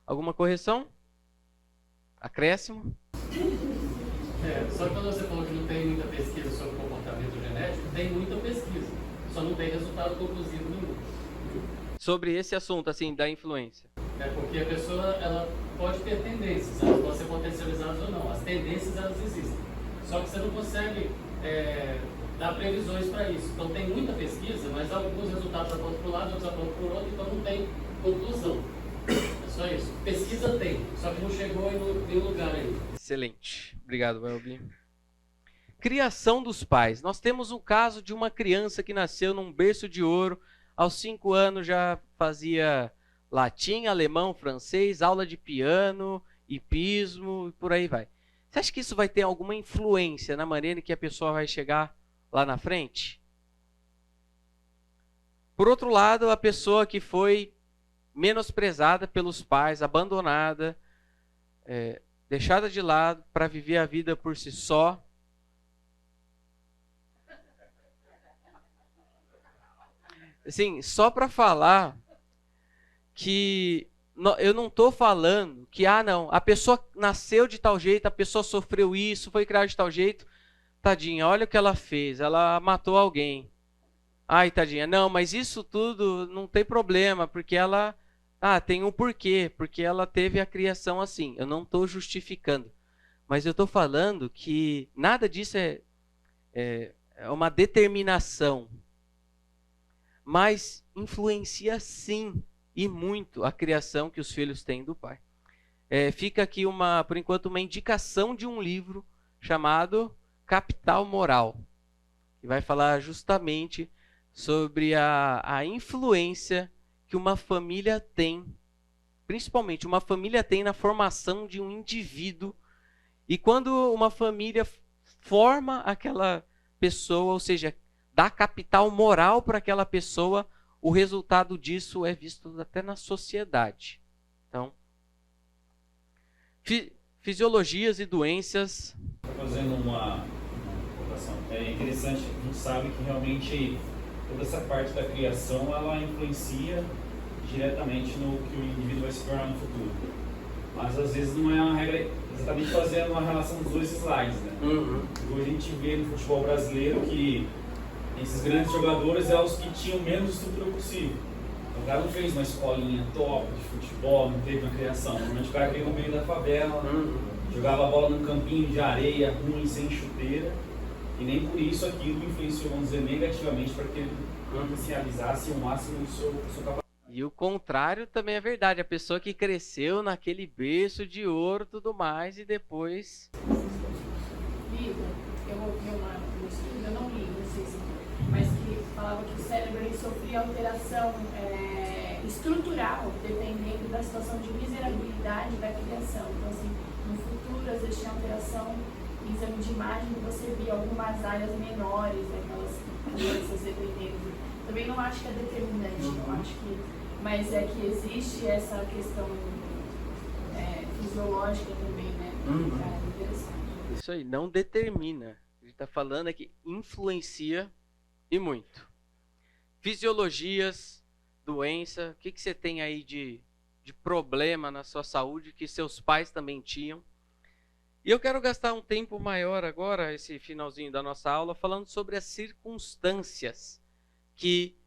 Alguma correção? Acréscimo? Só que quando você falou que não tem muita pesquisa sobre comportamento genético, tem muita pesquisa, só não tem resultado conclusivo nenhum. Sobre esse assunto, assim, da influência. Porque a pessoa, ela pode ter tendências, elas podem ser potencializadas ou não. As tendências, elas existem. Só que você não consegue dar previsões para isso. Então tem muita pesquisa, mas alguns resultados apontam para um lado, outros apontam para o outro, então não tem conclusão. É só isso. Pesquisa tem, só que não chegou em nenhum lugar ainda. Excelente. Obrigado, Welby. Criação dos pais. Nós temos um caso de uma criança que nasceu num berço de ouro. Aos 5 anos já fazia latim, alemão, francês, aula de piano, hipismo e por aí vai. Você acha que isso vai ter alguma influência na maneira que a pessoa vai chegar lá na frente? Por outro lado, a pessoa que foi menosprezada pelos pais, abandonada, deixada de lado para viver a vida por si só. Assim, só para falar que eu não estou falando que, não, a pessoa nasceu de tal jeito, a pessoa sofreu isso, foi criada de tal jeito, tadinha, olha o que ela fez, ela matou alguém. Ai, tadinha, não, mas isso tudo não tem problema, porque ela tem um porquê, porque ela teve a criação assim. Eu não estou justificando, mas eu estou falando que nada disso é uma determinação, mas influencia sim, e muito, a criação que os filhos têm do pai. fica aqui, por enquanto, uma indicação de um livro chamado Capital Moral, que vai falar justamente sobre a influência que uma família tem, principalmente uma família tem na formação de um indivíduo. E quando uma família forma aquela pessoa, ou seja, dá capital moral para aquela pessoa, o resultado disso é visto até na sociedade. Então, fisiologias e doenças. Fazendo uma colocação, é interessante, a gente sabe que realmente toda essa parte da criação, ela influencia diretamente no que o indivíduo vai se tornar no futuro. Mas às vezes não é uma regra exatamente fazendo uma relação dos dois slides, né? Hoje a gente vê no futebol brasileiro que esses grandes jogadores eram os que tinham menos estrutura possível. Então, o cara não fez uma escolinha top de futebol, não teve uma criação. Normalmente o cara veio no meio da favela, jogava a bola num campinho de areia ruim, sem chuteira, e nem por isso aquilo influenciou, vamos dizer, negativamente para que ele potencializasse o máximo do seu capacidade. E o contrário também é verdade. A pessoa que cresceu naquele berço de ouro e tudo mais, e depois... Eu ouvi um estudo, eu não li, não sei se... mas que falava que o cérebro ele sofria alteração estrutural, dependendo da situação de miserabilidade da criação. Então, assim, no futuro, às vezes tinha alteração em exame de imagem que você via algumas áreas menores daquelas crianças, dependendo. Também não acho que é determinante, não acho que... Mas é que existe essa questão fisiológica também, né? É interessante. Isso aí, não determina. Ele está falando aqui, influencia e muito. Fisiologias, doença, o que você tem aí de problema na sua saúde que seus pais também tinham? E eu quero gastar um tempo maior agora, esse finalzinho da nossa aula, falando sobre as circunstâncias que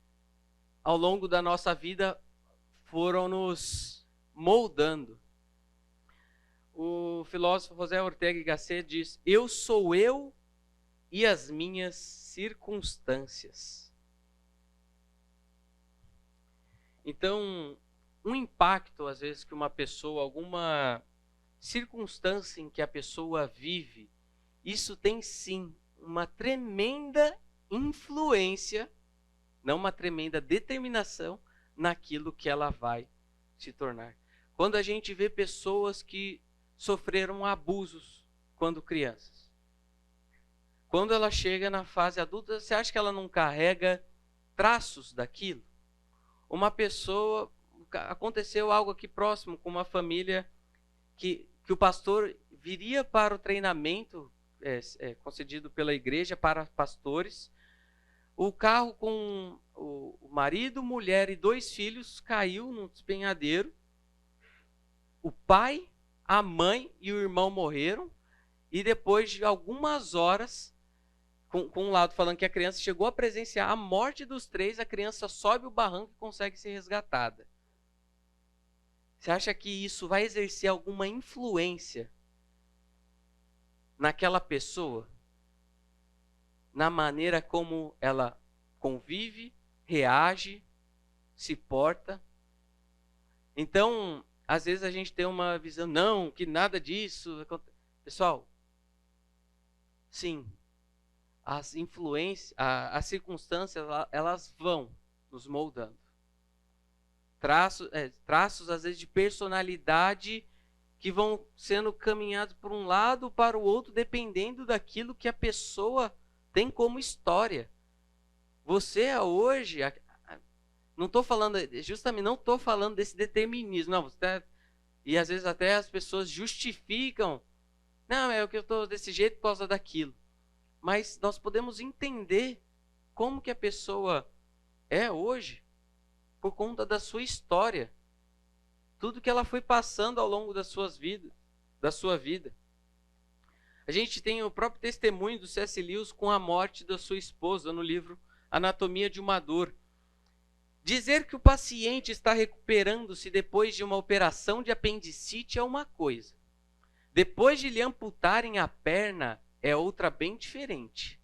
ao longo da nossa vida foram nos moldando. O filósofo José Ortega y Gasset diz: eu sou eu e as minhas circunstâncias. Então, um impacto, às vezes, que uma pessoa, alguma circunstância em que a pessoa vive, isso tem sim uma tremenda influência, não uma tremenda determinação naquilo que ela vai se tornar. Quando a gente vê pessoas que sofreram abusos quando crianças, quando ela chega na fase adulta, você acha que ela não carrega traços daquilo? Uma pessoa, aconteceu algo aqui próximo com uma família que o pastor viria para o treinamento concedido pela igreja para pastores. O carro com o marido, mulher e 2 filhos caiu num despenhadeiro. O pai, a mãe e o irmão morreram. E depois de algumas horas, com um lado falando que a criança chegou a presenciar a morte dos 3, a criança sobe o barranco e consegue ser resgatada. Você acha que isso vai exercer alguma influência naquela pessoa? Na maneira como ela convive, reage, se porta? Então, às vezes a gente tem uma visão, não, que nada disso... Pessoal, sim, as influências, as circunstâncias, elas vão nos moldando. Traços, às vezes, de personalidade que vão sendo caminhados por um lado ou para o outro, dependendo daquilo que a pessoa tem como história. Você hoje, não estou falando, justamente não estou falando desse determinismo, não. E às vezes até as pessoas justificam, não, é o que eu estou desse jeito por causa daquilo. Mas nós podemos entender como que a pessoa é hoje por conta da sua história. Tudo que ela foi passando ao longo da sua vida. A gente tem o próprio testemunho do C.S. Lewis com a morte da sua esposa no livro Anatomia de uma Dor. Dizer que o paciente está recuperando-se depois de uma operação de apendicite é uma coisa. Depois de lhe amputarem a perna é outra bem diferente.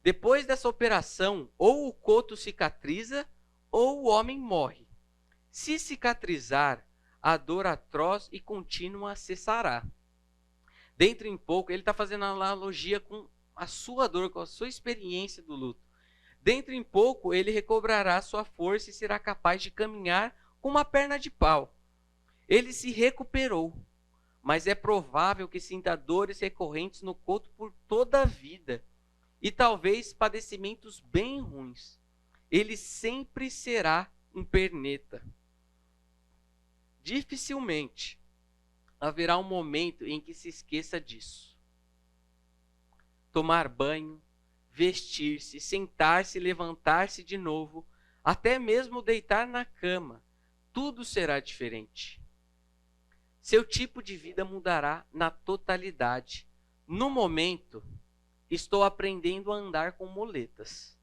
Depois dessa operação, ou o coto cicatriza ou o homem morre. Se cicatrizar, a dor atroz e contínua cessará. Dentro em pouco, ele está fazendo analogia com a sua dor, com a sua experiência do luto. Dentro em pouco, ele recobrará sua força e será capaz de caminhar com uma perna de pau. Ele se recuperou, mas é provável que sinta dores recorrentes no corpo por toda a vida e talvez padecimentos bem ruins. Ele sempre será um perneta. Dificilmente haverá um momento em que se esqueça disso. Tomar banho, vestir-se, sentar-se, levantar-se de novo, até mesmo deitar na cama, tudo será diferente. Seu tipo de vida mudará na totalidade. No momento, estou aprendendo a andar com muletas.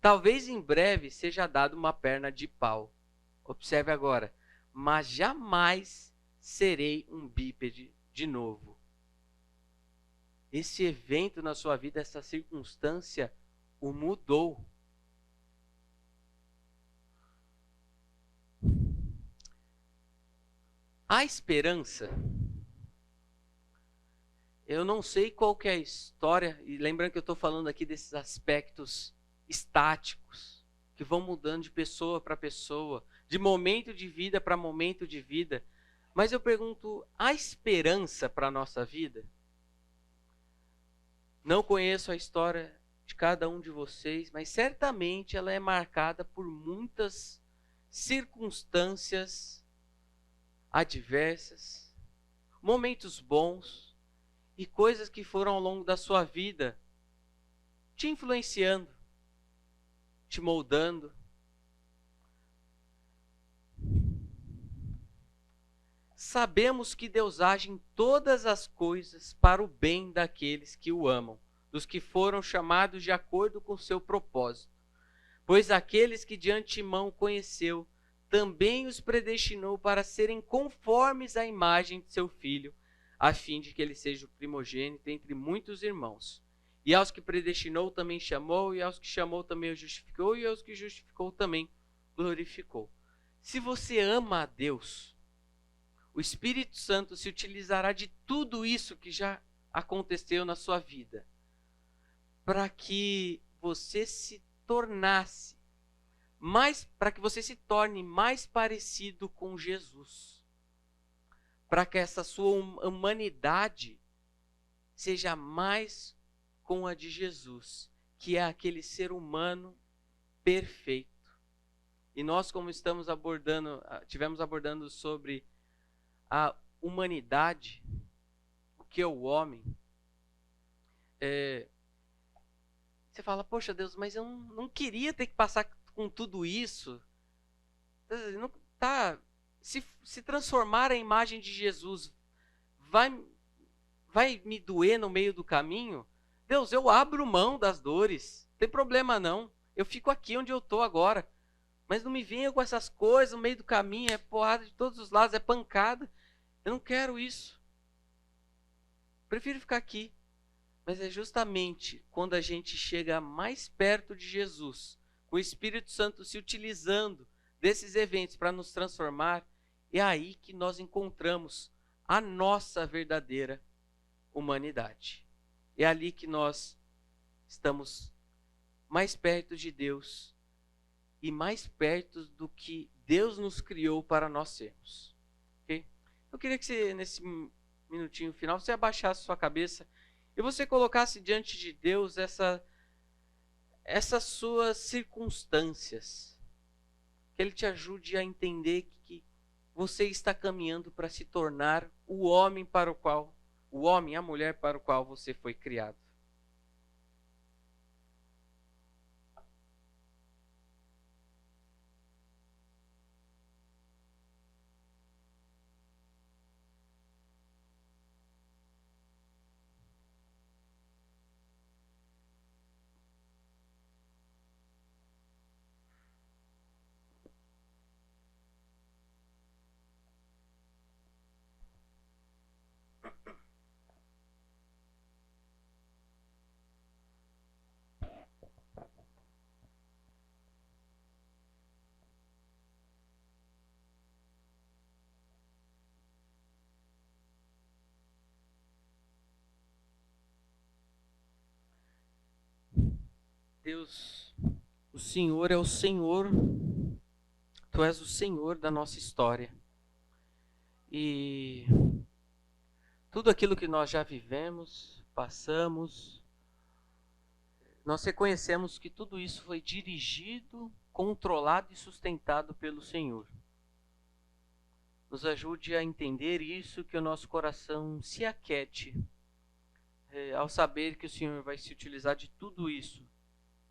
Talvez em breve seja dado uma perna de pau. Observe agora, mas jamais serei um bípede de novo. Esse evento na sua vida, essa circunstância, o mudou. Há esperança. Eu não sei qual que é a história, e lembrando que eu estou falando aqui desses aspectos estáticos, que vão mudando de pessoa para pessoa, de momento de vida para momento de vida. Mas eu pergunto, há esperança para a nossa vida? Não conheço a história de cada um de vocês, mas certamente ela é marcada por muitas circunstâncias adversas, momentos bons e coisas que foram ao longo da sua vida te influenciando, te moldando. Sabemos que Deus age em todas as coisas para o bem daqueles que o amam, dos que foram chamados de acordo com seu propósito. Pois aqueles que de antemão conheceu, também os predestinou para serem conformes à imagem de seu Filho, a fim de que ele seja o primogênito entre muitos irmãos. E aos que predestinou também chamou, e aos que chamou também o justificou, e aos que justificou também glorificou. Se você ama a Deus, o Espírito Santo se utilizará de tudo isso que já aconteceu na sua vida para que você se tornasse para que você se torne mais parecido com Jesus. Para que essa sua humanidade seja mais com a de Jesus, que é aquele ser humano perfeito. E nós, como tivemos abordando sobre a humanidade, o que é o homem, você fala, poxa Deus, mas eu não queria ter que passar com tudo isso. Não, se transformar a imagem de Jesus vai me doer no meio do caminho? Deus, eu abro mão das dores, não tem problema não, eu fico aqui onde eu estou agora, mas não me venha com essas coisas no meio do caminho, é porrada de todos os lados, é pancada. Eu não quero isso. Prefiro ficar aqui. Mas é justamente quando a gente chega mais perto de Jesus, com o Espírito Santo se utilizando desses eventos para nos transformar, é aí que nós encontramos a nossa verdadeira humanidade. É ali que nós estamos mais perto de Deus e mais perto do que Deus nos criou para nós sermos. Okay? Eu queria que você, nesse minutinho final, você abaixasse sua cabeça e você colocasse diante de Deus essas suas circunstâncias. Que Ele te ajude a entender que você está caminhando para se tornar o homem, a mulher para o qual você foi criado. Deus, o Senhor é o Senhor, Tu és o Senhor da nossa história. E tudo aquilo que nós já vivemos, passamos, nós reconhecemos que tudo isso foi dirigido, controlado e sustentado pelo Senhor. Nos ajude a entender isso, que o nosso coração se aquete ao saber que o Senhor vai se utilizar de tudo isso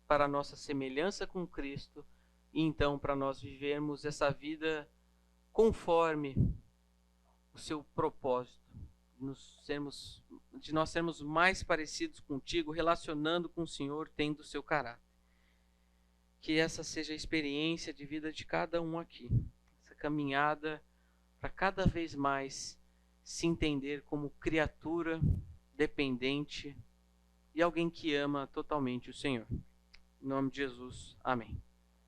para a nossa semelhança com Cristo e então para nós vivermos essa vida conforme o seu propósito, de nós sermos mais parecidos contigo, relacionando com o Senhor, tendo o seu caráter. Que essa seja a experiência de vida de cada um aqui, essa caminhada para cada vez mais se entender como criatura dependente e alguém que ama totalmente o Senhor. Em nome de Jesus, amém.